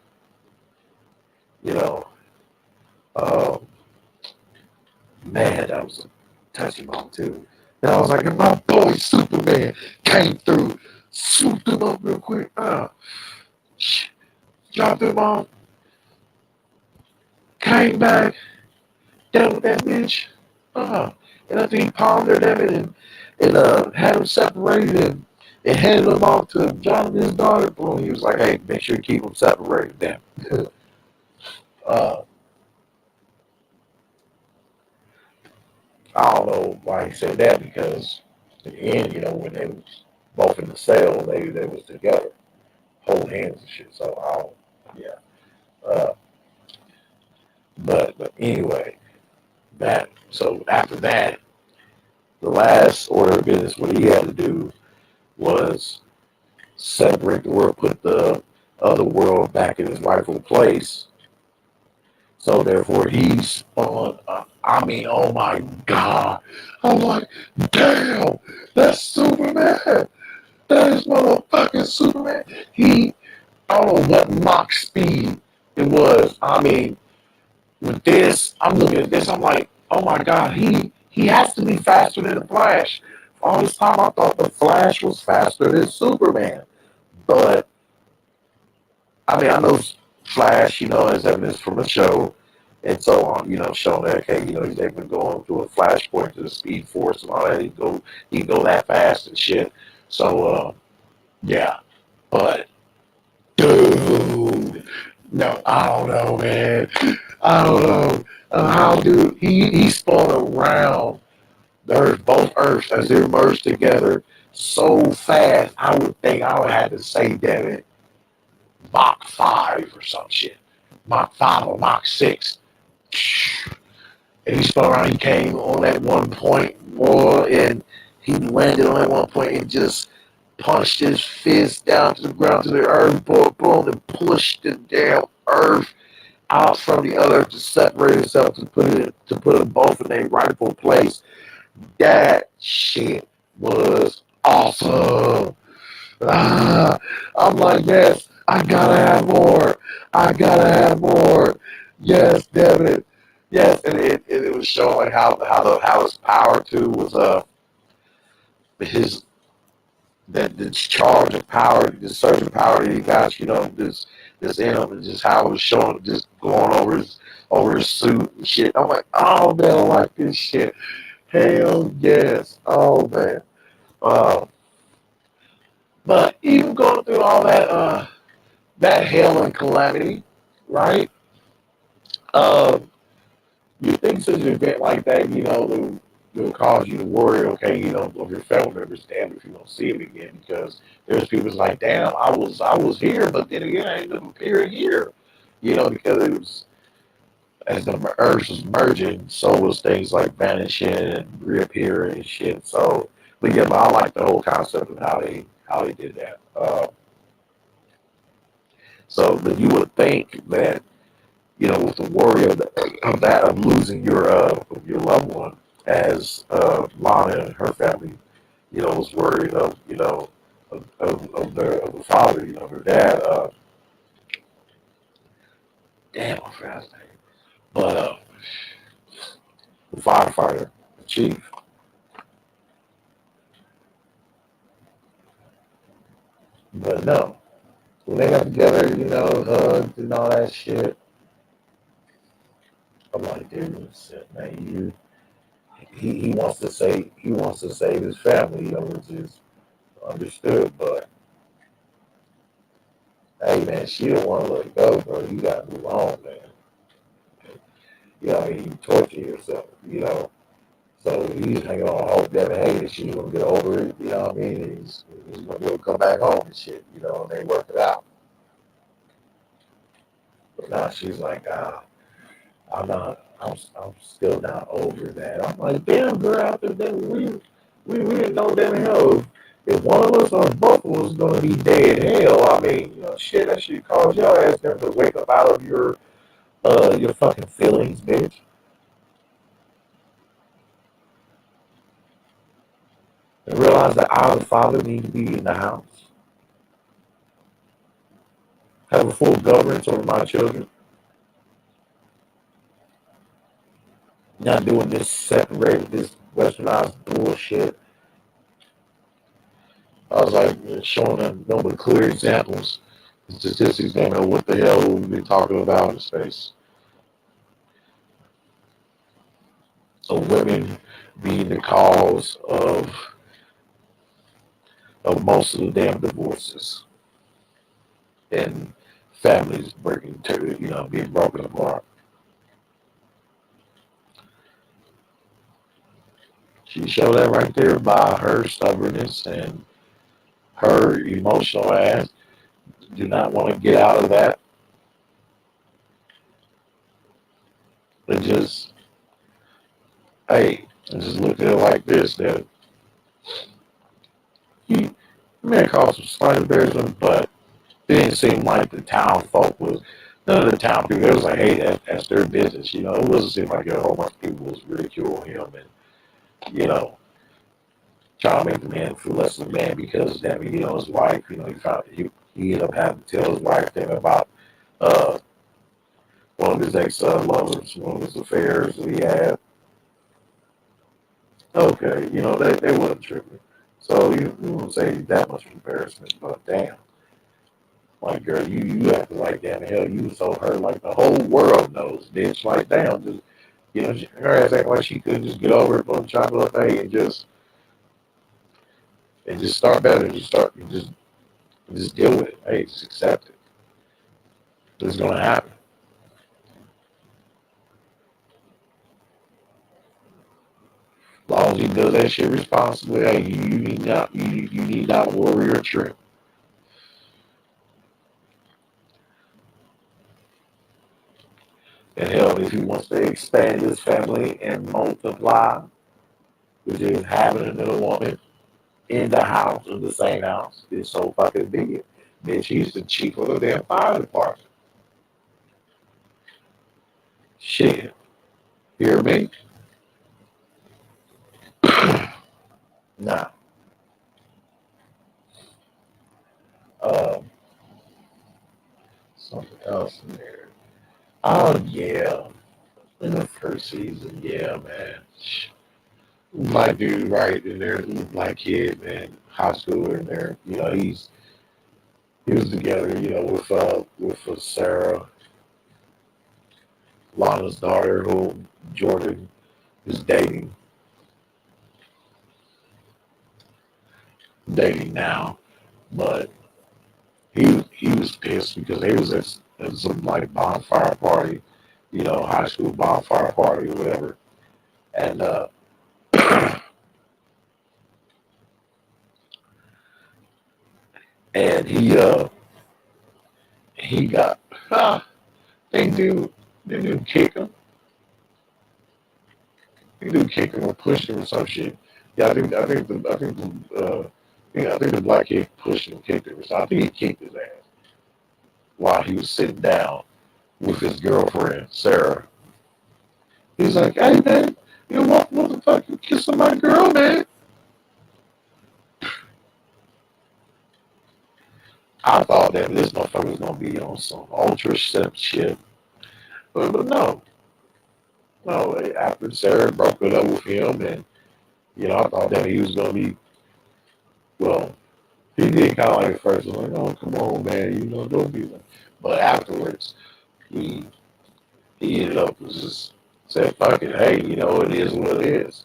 S2: you know. Um, Man, that was a touchy moment too. And I was like, if my boy Superman came through, swooped him up real quick, dropped him off, came back, dealt with that bitch, and I think he palmed her that and had him separated and handed him off to Jonathan's daughter. Boom, he was like, hey, make sure you keep them separated, damn. uh, I don't know why he said that because in the end, when they was both in the cell, they was together, holding hands and shit. So I don't, yeah. But anyway, so after that, the last order of business, what he had to do was separate the world, put the other world back in its rightful place. So therefore, he's on. I mean, oh my God! I'm like, damn, that's Superman. That is motherfucking Superman. I don't know what Mach speed it was. I mean, with this, I'm looking at this. I'm like, oh my God, he has to be faster than the Flash. All this time, I thought the Flash was faster than Superman. But I mean, I know Flash, as evidence from the show and so on, showing that, okay, he's able to go on through a flashpoint to the Speed Force and all that. He can go that fast and shit. So, yeah. But, dude, no, I don't know, man. I don't know. How, dude, he spun around the Earth, both Earths, as they merged together so fast, I would think I would have to say, damn it, Mach 5 or some shit. Mach 5 or Mach 6. And he spun around, he came on that one point, and he landed on that one point and just punched his fist down to the ground to the earth, boom, boom, and pushed the damn earth out from the other to separate itself to put them both in their rightful place. That shit was awesome. Ah, I'm like, yes, I gotta have more. I gotta have more. Yes, damn it. Yes, and it was showing how his power too was his that this charge of power, this certain power that he got, this in him, and just how it was showing, just going over his suit and shit. I'm like, oh man, I like this shit. Hell yes, oh man. Uh, but even going through all that hell and calamity, right? Um, you think such an event like that, will cause you to worry, okay, of your family members, damn, if you don't see them again, because there's people that's like, damn, I was here, but then again, I ain't gonna appear here, because it was as the earth was merging, so was things like vanishing and reappearing and shit. So, but yeah, but I like the whole concept of how they did that. So, but you would think that with the worry of losing your loved one, as Lana and her family, was worried of of the father, her dad. Damn, I forgot his name, but the firefighter, the chief. But no, when they got together, hugged and all that shit, I'm like, dude, man, he wants to save his family, which is understood, but hey man, she don't want to let it go, bro. You gotta move on, man. You torture yourself, So he's hanging on hope that hey, that she's gonna get over it, you know what I mean? And he's gonna be able to come back home and shit, and they work it out. But now she's like, I'm still not over that. I'm like, damn girl, after that we didn't know damn hell if one of us or both of us was gonna be dead. Hell, I mean, shit, that shit cause your ass to wake up out of your fucking feelings, bitch. And realize that I, the father, need to be in the house. Have a full governance over my children. Not doing this separated, this westernized bullshit. I was like showing them no but clear examples. The statistics don't know what the hell we've been talking about in space. So women being the cause of most of the damn divorces and families breaking to being broken apart. She showed that right there by her stubbornness and her emotional ass. Do not want to get out of that. And just hey, and just look at it like this that he may cause some slight embarrassment, but it didn't seem like the town folk was none of the town people. It was like, hey, that's their business. It wasn't seem like a whole bunch of people was ridiculing him and trying to make the man feel less of a man because that his wife, he ended up having to tell his wife thing about uh one of his ex lovers, one of his affairs that he had. Okay, they wasn't tripping. So you wouldn't say that much embarrassment, but damn. Like girl, you acting like damn hell you so hurt like the whole world knows, bitch. Like damn, just her ass acting like she couldn't just get over it, put chocolate up, hey, and just start better, just deal with it. Hey, just accept it. It's gonna happen. As long as he does that shit responsibly, hey, you need not worry or trip. And hell, if he wants to expand his family and multiply, which is having another woman in the house, in the same house, is so fucking big. Bitch, he's the chief of the damn fire department. Shit. Hear me? Now, um, something else in there. Oh yeah, in the first season, yeah, man. My dude right in there, the black kid, man, high schooler in there. He was together, with Sarah, Lana's daughter, who Jordan is dating now. But he was pissed because they was at some like bonfire party, high school bonfire party or whatever. And and he got they do they do kick him. They do kick him or push him or some shit. Yeah, I think the black kid pushed him, kicked him. So I think he kicked his ass while he was sitting down with his girlfriend, Sarah. He's like, hey man, what motherfucker you kissing my girl, man? I thought that this motherfucker was gonna be on some ultra shit. But no. No, after Sarah broke it up with him and I thought that he was gonna be well, he did kinda like at first, like, oh come on man, don't be like but afterwards he he ended up just said, fuck it, hey, it is what it is.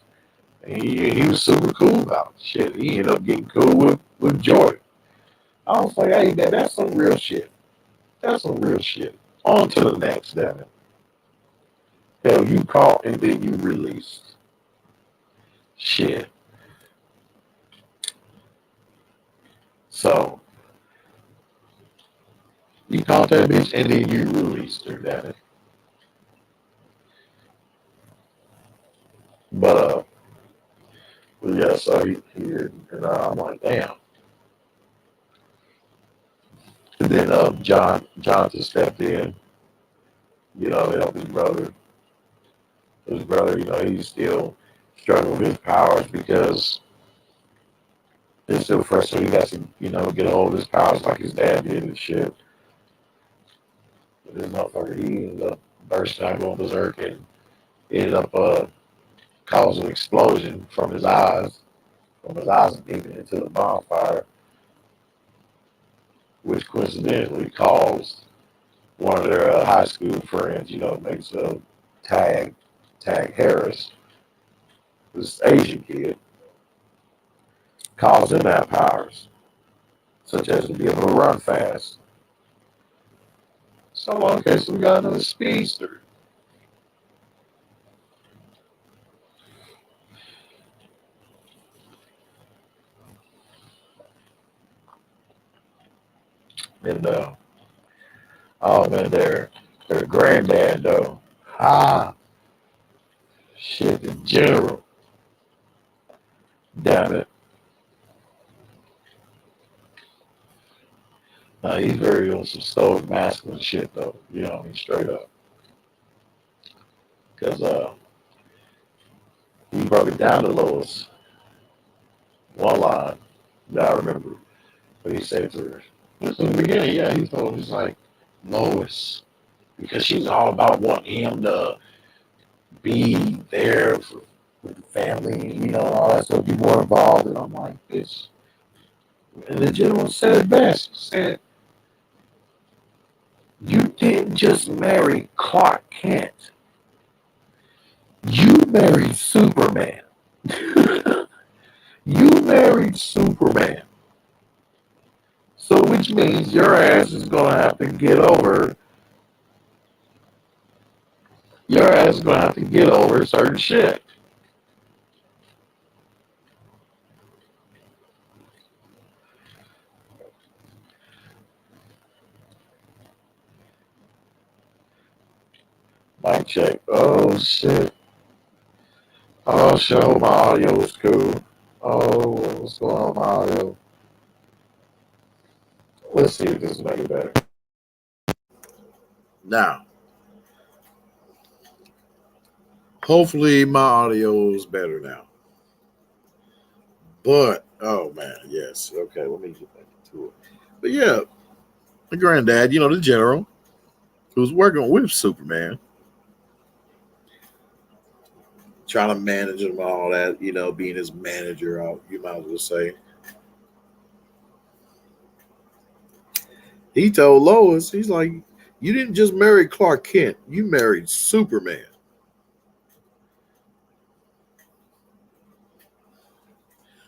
S2: And he was super cool about it. Shit. He ended up getting cool with Jordan. I was like, hey, man, that's some real shit. That's some real shit. On to the next, damn it. Hell, you caught and then you released. Shit. So, you caught that bitch and then you released her, damn it. But, yeah, so and I'm like, damn. And then Jonathan stepped in, to help his brother. His brother, he's still struggling with his powers because it's still frustrating. He has to, get a hold of his powers like his dad did and shit. But this motherfucker, he ended up bursting out going berserk and ended up causing an explosion from his eyes digging into the bonfire, which coincidentally caused one of their high school friends, makes a tag Harris, this Asian kid, caused him to have powers, such as to be able to run fast. So, okay, so we got another speedster. And, oh man, their granddad, though. Ah, shit, the general. Damn it. He's very on some stoic masculine shit, though. Straight up. Because he broke it down to Lois. One line that I remember. But he said to her, this in the beginning, yeah, he told her, he's like, Lois. Because she's all about wanting him to be there with the family, all that stuff, be more involved. And I'm like, bitch. And the gentleman said it best. He said, you didn't just marry Clark Kent. You married Superman. You married Superman. So which means your ass is gonna have to get over certain shit. Mic check. Oh shit. Oh shit, my audio is cool. Oh, what's going on with my audio? Let's see if this is making better. Now,
S3: Hopefully my audio is better now. But oh man, yes. Okay, let me get back to it. But yeah, the granddad, the general who was working with Superman, trying to manage him and all that, being his manager, you might as well say. He told Lois, he's like, you didn't just marry Clark Kent, you married Superman.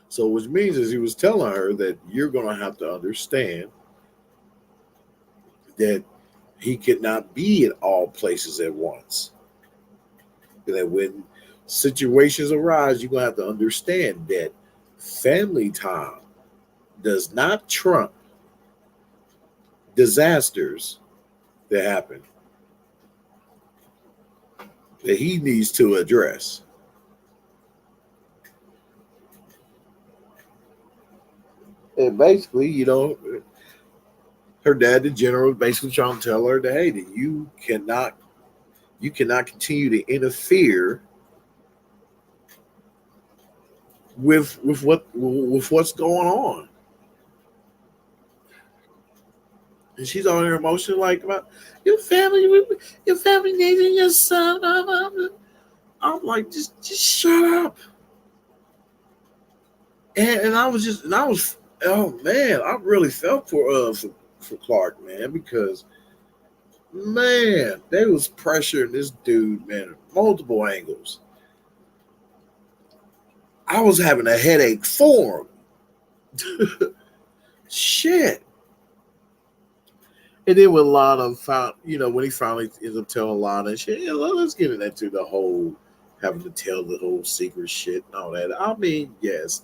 S3: So, which means is he was telling her that you're going to have to understand that he cannot be at all places at once. And that when situations arise, you're going to have to understand that family time does not trump disasters that happen that he needs to address. And basically, her dad, the general, basically trying to tell her that hey, that you cannot continue to interfere with what's going on. And she's on her emotion like about your family needing your son. I'm like, just shut up. And I was, oh man, I really felt for Clark, man, because man, they was pressuring this dude, man, multiple angles. I was having a headache for him. Shit. And then when Lana found, when he finally ends up telling Lana and shit, let's get into the whole having to tell the whole secret shit and all that. I mean, yes,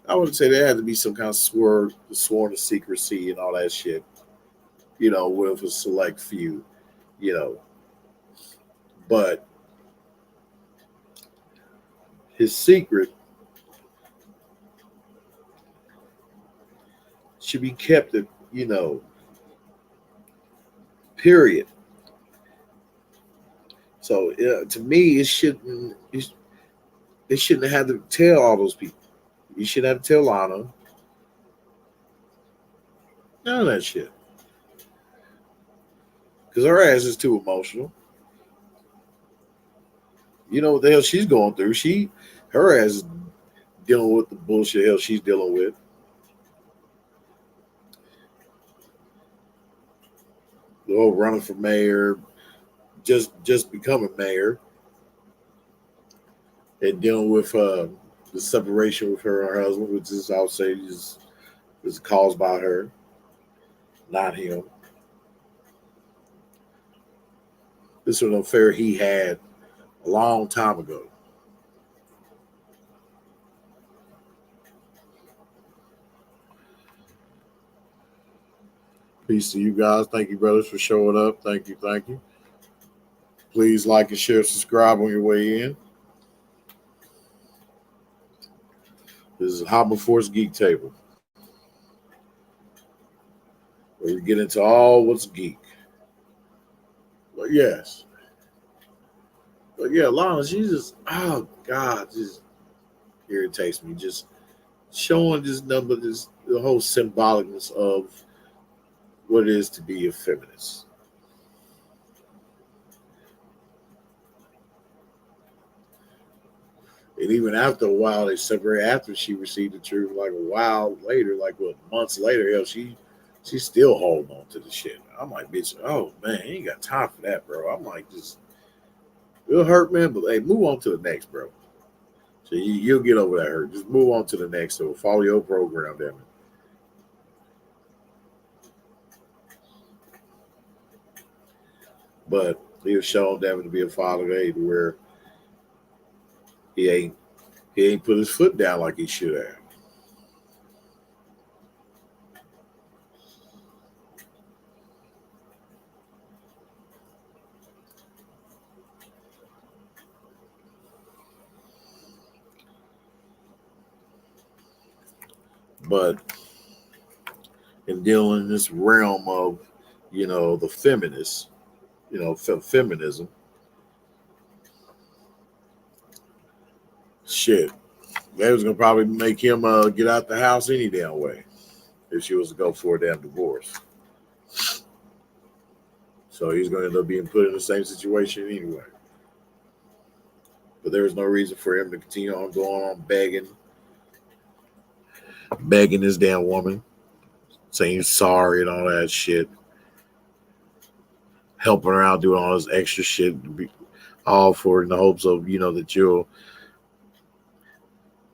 S3: I would say there had to be some kind of sworn to secrecy and all that shit, with a select few, you know. But his secret should be kept at, period. So to me, they shouldn't have to tell all those people. You shouldn't have to tell Lana. None of that shit. Because her ass is too emotional. You know what the hell she's going through. Her ass is dealing with the bullshit hell she's dealing with. The whole running for mayor, just becoming mayor, and dealing with the separation with her and her husband, which is, I would say, is caused by her, not him. This was an affair he had a long time ago. Peace to you guys. Thank you, brothers, for showing up. Thank you, thank you. Please like and share, subscribe on your way in. This is Hanma Force Geek Table, where we get into all what's geek. But yes. But yeah, Lana, she just, oh God, just irritates me. Just showing this number, the whole symbolicness of what it is to be a feminist. And even after a while, they separate. After she received the truth, like a while later, like what months later, hell, she's still holding on to the shit. I'm like, bitch, oh man, you ain't got time for that, bro. I'm like, just it'll hurt, man, but hey, move on to the next, bro. So you'll get over that hurt. Just move on to the next. So follow your program, damn it. But he was shown damn to be a father to where he ain't put his foot down like he should have. But in dealing in this realm of, the feminists, feminism, Shit. They was gonna probably make him get out the house any damn way if she was to go for a damn divorce. So he's gonna end up being put in the same situation anyway. But there was no reason for him to continue on going on begging this damn woman, saying sorry and all that shit, helping her out, doing all this extra shit, all for in the hopes of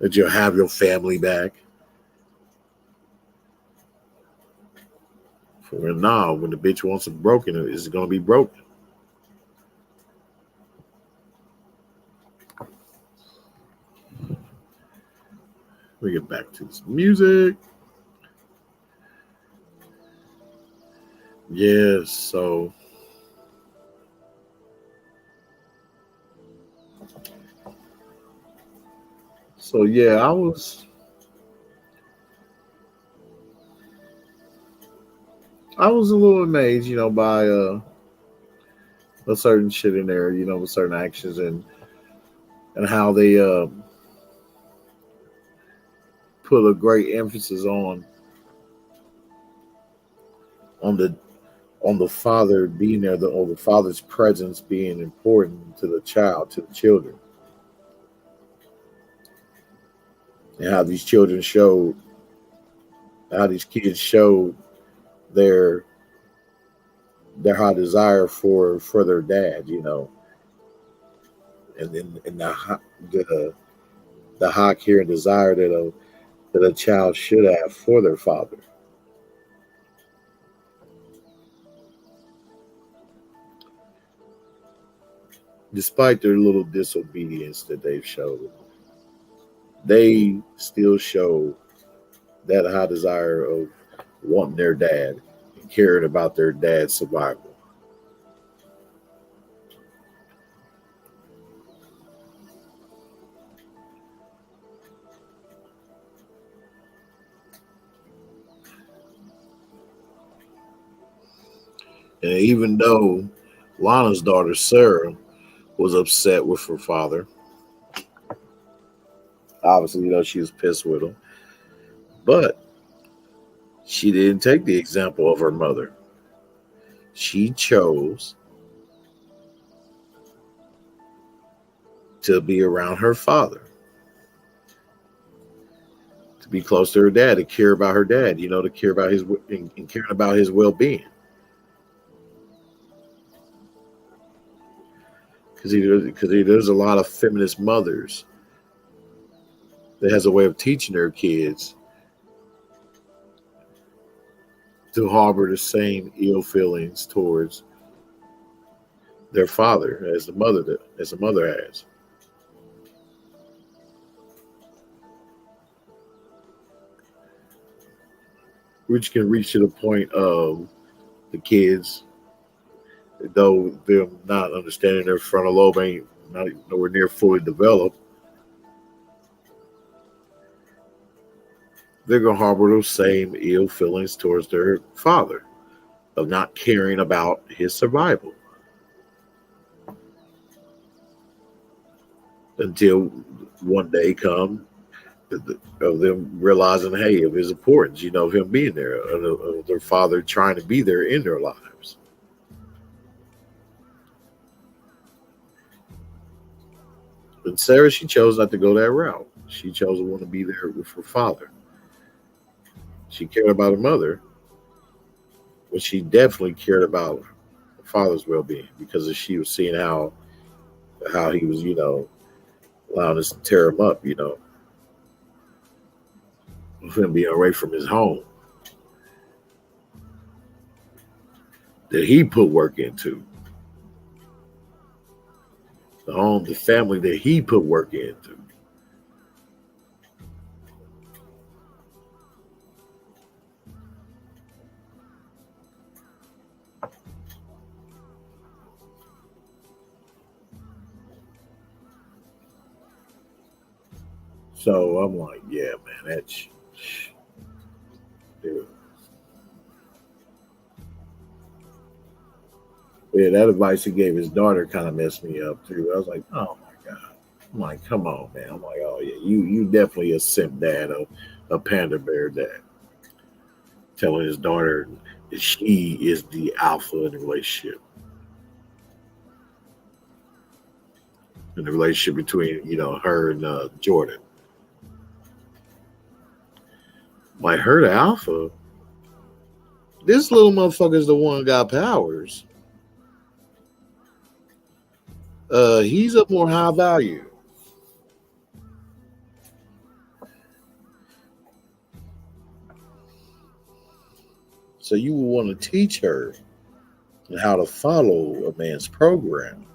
S3: that you'll have your family back. For now, when the bitch wants it broken, it's gonna be broken. We get back to this music. Yes, so yeah, I was a little amazed, by a certain shit in there, with certain actions and how they put a great emphasis on the father being there, or the father's presence being important to the children, and how these kids showed their high desire for their dad, and then the high care and desire that a child should have for their father. Despite their little disobedience that they've showed, they still show that high desire of wanting their dad and caring about their dad's survival. And even though Lana's daughter, Sarah, was upset with her father, obviously, she was pissed with him, but she didn't take the example of her mother. She chose to be around her father, to be close to her dad, to care about her dad, to care about and caring about his well-being. Because there's a lot of feminist mothers that has a way of teaching their kids to harbor the same ill feelings towards their father as the mother has. Which can reach to the point of the kids, though them not understanding their frontal lobe ain't nowhere near fully developed, they're going to harbor those same ill feelings towards their father of not caring about his survival. Until one day come of them realizing, hey, of his importance, of him being there, of their father trying to be there in their lives. But Sarah, she chose not to go that route. She chose to want to be there with her father. She cared about her mother, but she definitely cared about her father's well-being, because she was seeing how he was, allowing us to tear him up, of him being away from his home that he put work into. The family that he put work into. So I'm like, yeah, man, that's, dude. Yeah, that advice he gave his daughter kind of messed me up too. I was like, oh my God. I'm like, come on, man. I'm like, oh yeah, you definitely a simp dad, a panda bear dad, telling his daughter that she is the alpha in the relationship, in the relationship between her and Jordan. Like her the alpha. This little motherfucker's the one got powers. He's of more high value. So you will want to teach her how to follow a man's program.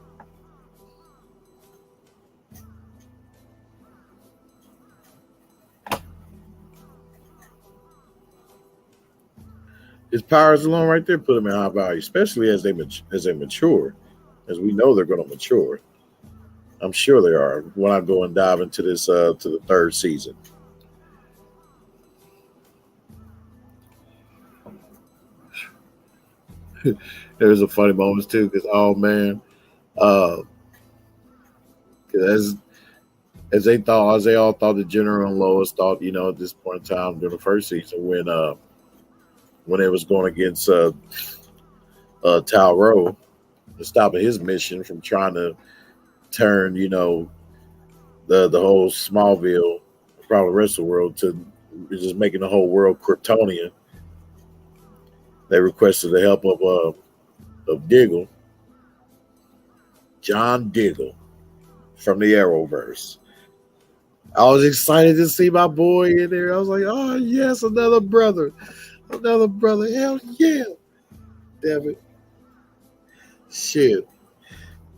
S3: His powers alone, right there, put him in high value, especially as they mature, as we know they're going to mature. I'm sure they are. When I go and dive into this to the third season, there's a funny moments too. Because oh man, uh, 'cause as they all thought, the General and Lois thought, at this point in time during the first season when it was going against Talro, stopping his mission from trying to turn, the whole Smallville, probably the rest of the world, to just making the whole world Kryptonian. They requested the help of Diggle, John Diggle from the Arrowverse. I was excited to see my boy in there. I was like, oh yes, another brother. Another brother. Hell yeah. Damn it. Shit.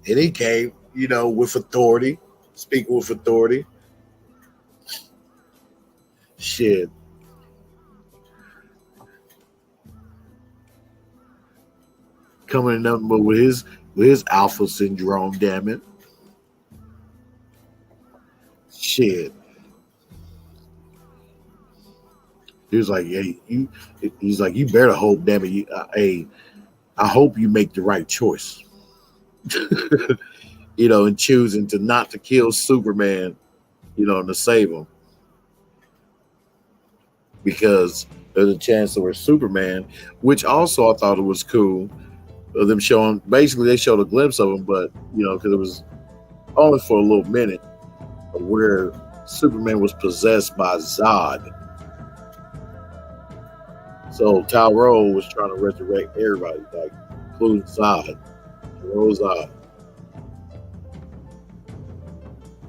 S3: And he came, with authority, speaking with authority. Shit. Coming in nothing but with his alpha syndrome, damn it. Shit. He was like, hey, he's like, you better hope, damn it. Hey, I hope you make the right choice. In choosing to not to kill Superman, and to save him. Because there's a chance where Superman, which also I thought it was cool, of them showing, basically they showed a glimpse of him, but, because it was only for a little minute, where Superman was possessed by Zod. So Talro was trying to resurrect everybody, like including Zod. Zod.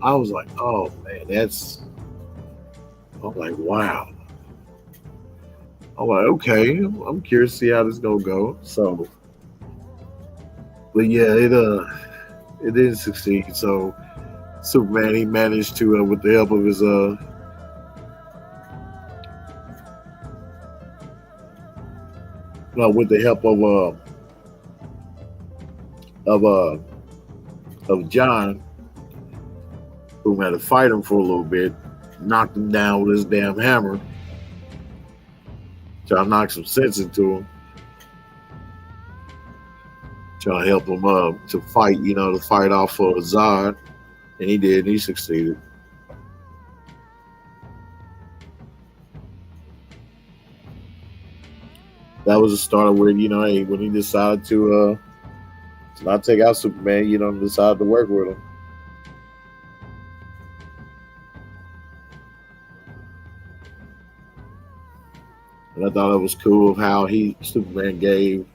S3: I was like, oh man, I'm like, wow. I'm like, okay, I'm curious to see how this is gonna go. So, but yeah, it didn't succeed. So Superman, he managed to, with the help of his with the help of uh of John, who had to fight him for a little bit, knocked him down with his damn hammer, trying to knock some sense into him, trying to help him to fight, to fight off Zod, and he did, and he succeeded. That was the start of when, hey, when he decided to not take out Superman, decided to work with him. And I thought it was cool of how Superman gave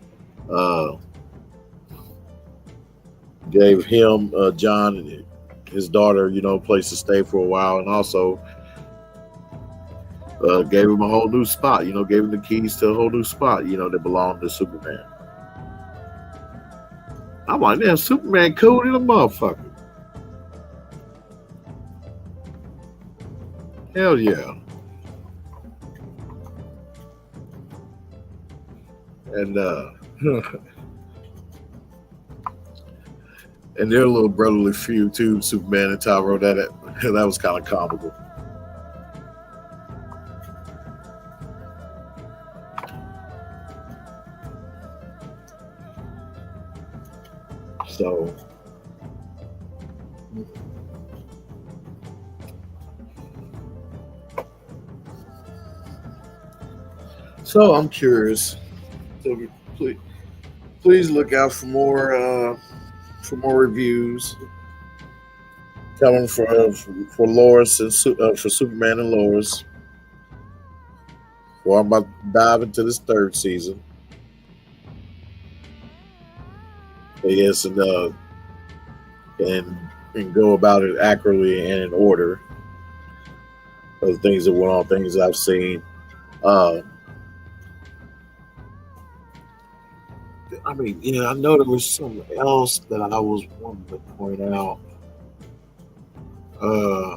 S3: him, John, and his daughter, a place to stay for a while, and also gave him a whole new spot, gave him the keys to a whole new spot, that belonged to Superman. I'm like, damn, Superman cool in a motherfucker. Hell yeah. And and their little brotherly feud too, Superman and Tyro, that was kind of comical. So So I'm curious. So please look out for more reviews coming for Lois and for Superman and Lois. Well, I'm about to dive into this third season. Yes, and and go about it accurately and in order of the things that went on, things I've seen. Uh, I mean, I know there was something else that I was wanting to point out. Uh,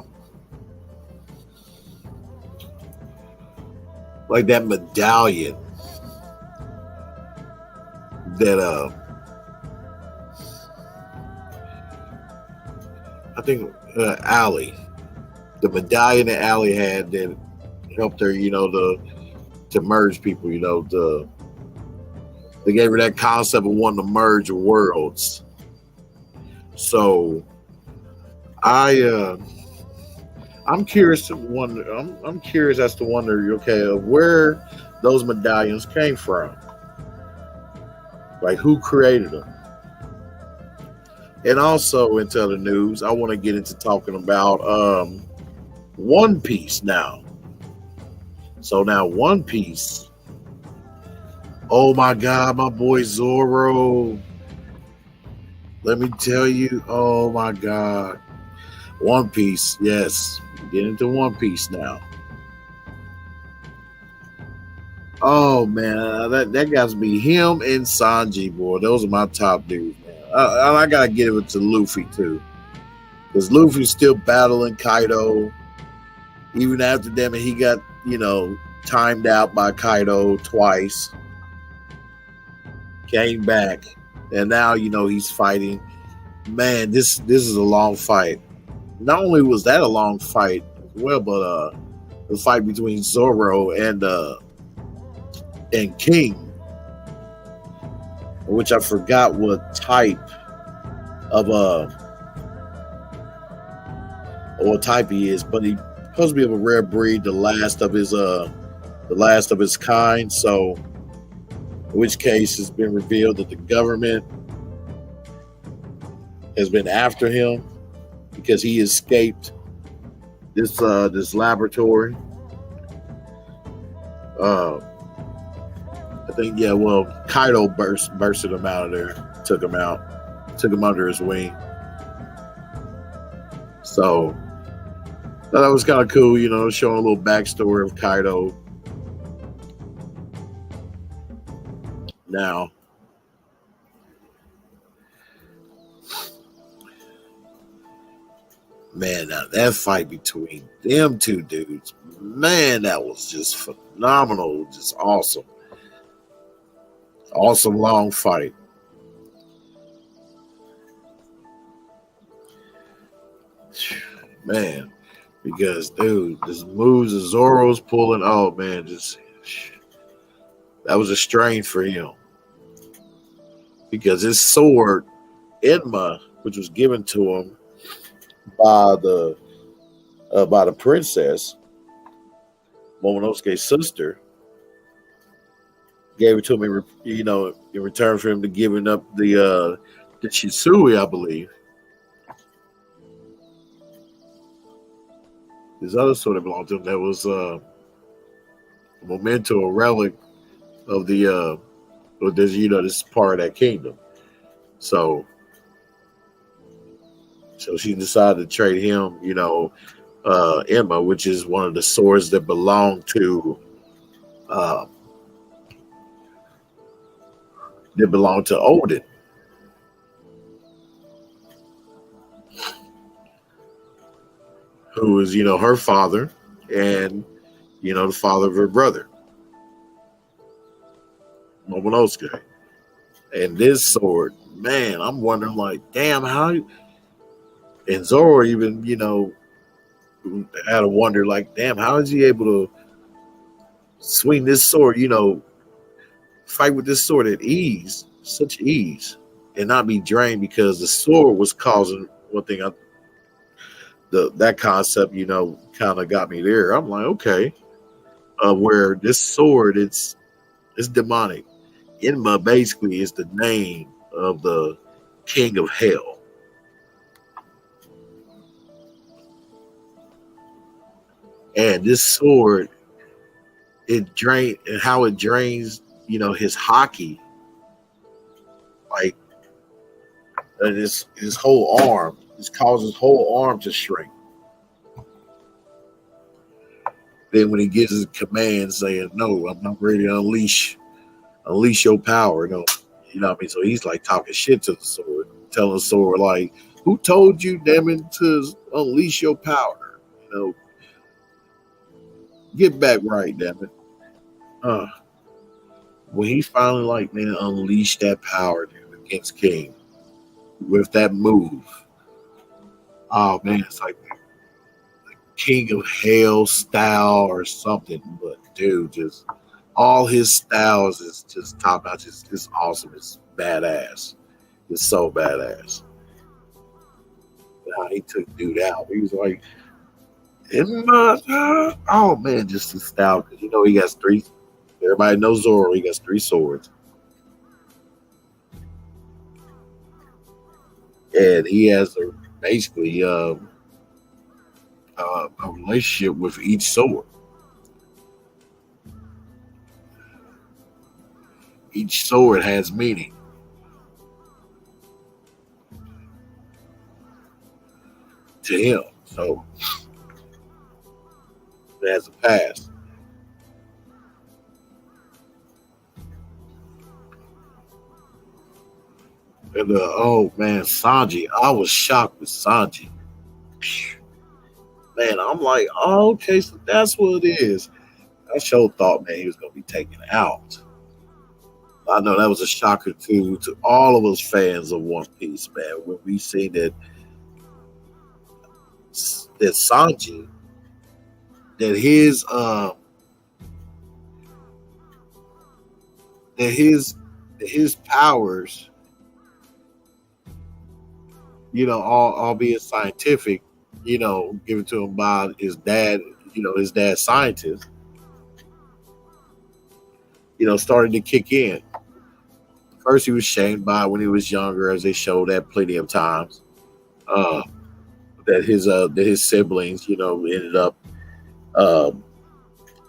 S3: like that medallion that I think Allie, the medallion that Allie had that helped her, to merge people. They gave her that concept of wanting to merge worlds. So I'm curious to wonder. I'm curious as to wonder. Okay, of where those medallions came from. Like who created them? And also into the news, I want to get into talking about One Piece now. So now One Piece. Oh my God, my boy Zoro. Let me tell you, oh my God. One Piece, yes. Get into One Piece now. Oh man, that got to be him and Sanji, boy. Those are my top dudes, man. I gotta give it to Luffy too, because Luffy's still battling Kaido. Even after them, and he got timed out by Kaido twice. Came back, and now he's fighting. Man, this is a long fight. Not only was that a long fight as well, but the fight between Zoro and King, which I forgot what type of what type he is, but he's supposed to be of a rare breed, the last of his kind. So, in which case, it's been revealed that the government has been after him because he escaped this laboratory. I think Kaido bursted him out of there, took him under his wing. So that was kind of cool, showing a little backstory of Kaido. Now, man, now that fight between them two dudes, man, that was just phenomenal, just awesome. Awesome long fight. Man, because dude, this moves that Zoro's pulling, oh man, that was a strain for him. Because his sword, Enma, which was given to him by the princess, Momonosuke's sister, gave it to him, in return for him to giving up the Shisui, I believe. This other sword that belonged to him that was a memento, a relic of the this part of that kingdom. So she decided to trade him, Emma, which is one of the swords that belong to Odin. Who is, her father and, the father of her brother, Momonosuke. And this sword, man, I'm wondering, like, damn, how. And Zoro even, had to wonder, like, damn, how is he able to swing this sword, fight with this sword at ease, such ease, and not be drained, because the sword was causing one thing. That concept, kind of got me there. I'm like, okay. where this sword it's demonic. Enma basically is the name of the king of hell. And this sword, how it drains, his hockey, like his whole arm. It causes his whole arm to shrink. Then when he gives his command saying, "No, I'm not ready to unleash your power," you know what I mean? So he's like talking shit to the sword, telling the sword like, "Who told you, damn it, to unleash your power? Get back right, damn it." When he finally like, man, unleashed that power, dude, against King with that move. Oh man, it's like the King of Hell style or something. But dude, just all his styles is just top notch. It's awesome. It's badass. It's so badass. How he took dude out. He was like, oh man, just his style. Because he got three. Everybody knows Zoro. He got three swords. And he has basically a relationship with each sword. Each sword has meaning to him. So it has a past. And oh man, Sanji. I was shocked with Sanji. Man, I'm like, oh, okay, so that's what it is. I sure thought, man, he was gonna be taken out. I know that was a shocker to all of us fans of One Piece, man. When we seen that Sanji, that his powers, albeit scientific, given to him by his dad, his dad's scientist, started to kick in. First, he was shamed by it when he was younger, as they showed that plenty of times. That his siblings, ended up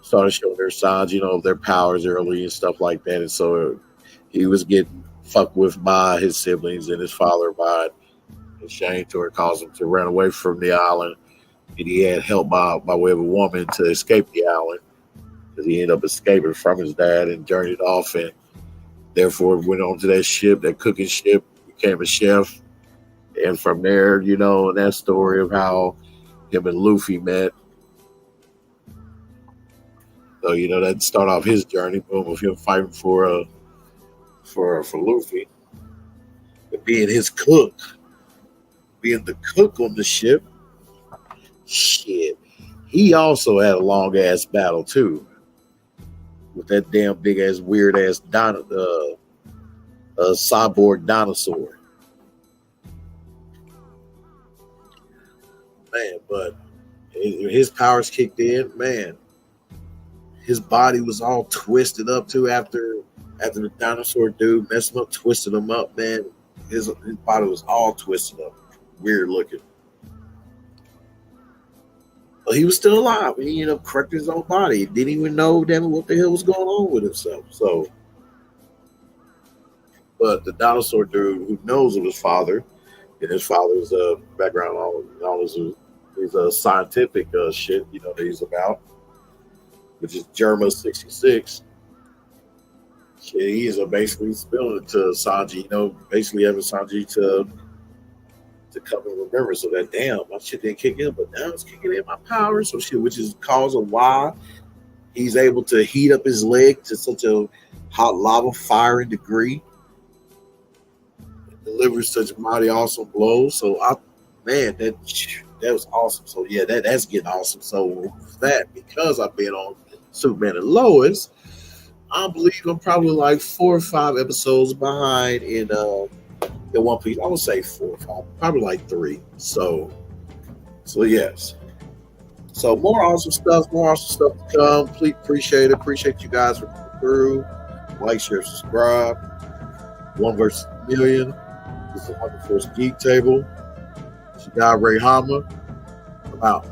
S3: started showing their signs, of their powers early and stuff like that. And so he was getting fucked with by his siblings and his father by it. And Shane Tor caused him to run away from the island. And he had help by way of a woman to escape the island. Because he ended up escaping from his dad and journeyed off, and therefore went on to that ship, that cooking ship, became a chef. And from there, that story of how him and Luffy met. So, that started off his journey, boom, of him fighting for Luffy. But being his cook, being the cook on the ship, shit, he also had a long ass battle too. With that damn big ass, weird ass cyborg dinosaur. Man, but his powers kicked in, man. His body was all twisted up too after the dinosaur dude messed him up, twisted him up, man. His body was all twisted up, weird looking. But he was still alive. He ended up correcting his own body. He didn't even know, damn it, what the hell was going on with himself. So, but the dinosaur dude who knows of his father, and his father's background, all his scientific shit, that he's about, which is Germa 66. Shit, he is basically spilling it to Sanji, basically having Sanji to come and remember, so that damn, my shit didn't kick in, but now it's kicking in my power, so shit, which is cause of why he's able to heat up his leg to such a hot lava firing degree, delivers such mighty awesome blows. So that was awesome. So yeah, that's getting awesome. So that, because I've been on Superman and Lois, I believe I'm probably like 4 or 5 episodes behind in One Piece. I would say 4 or 5, probably like 3. So yes. So more awesome stuff to come. Please appreciate it. Appreciate you guys for coming through. Like, share, subscribe. One versus a million. This is the 101st Geek Table. It's your guy Ray Hanma. I'm out.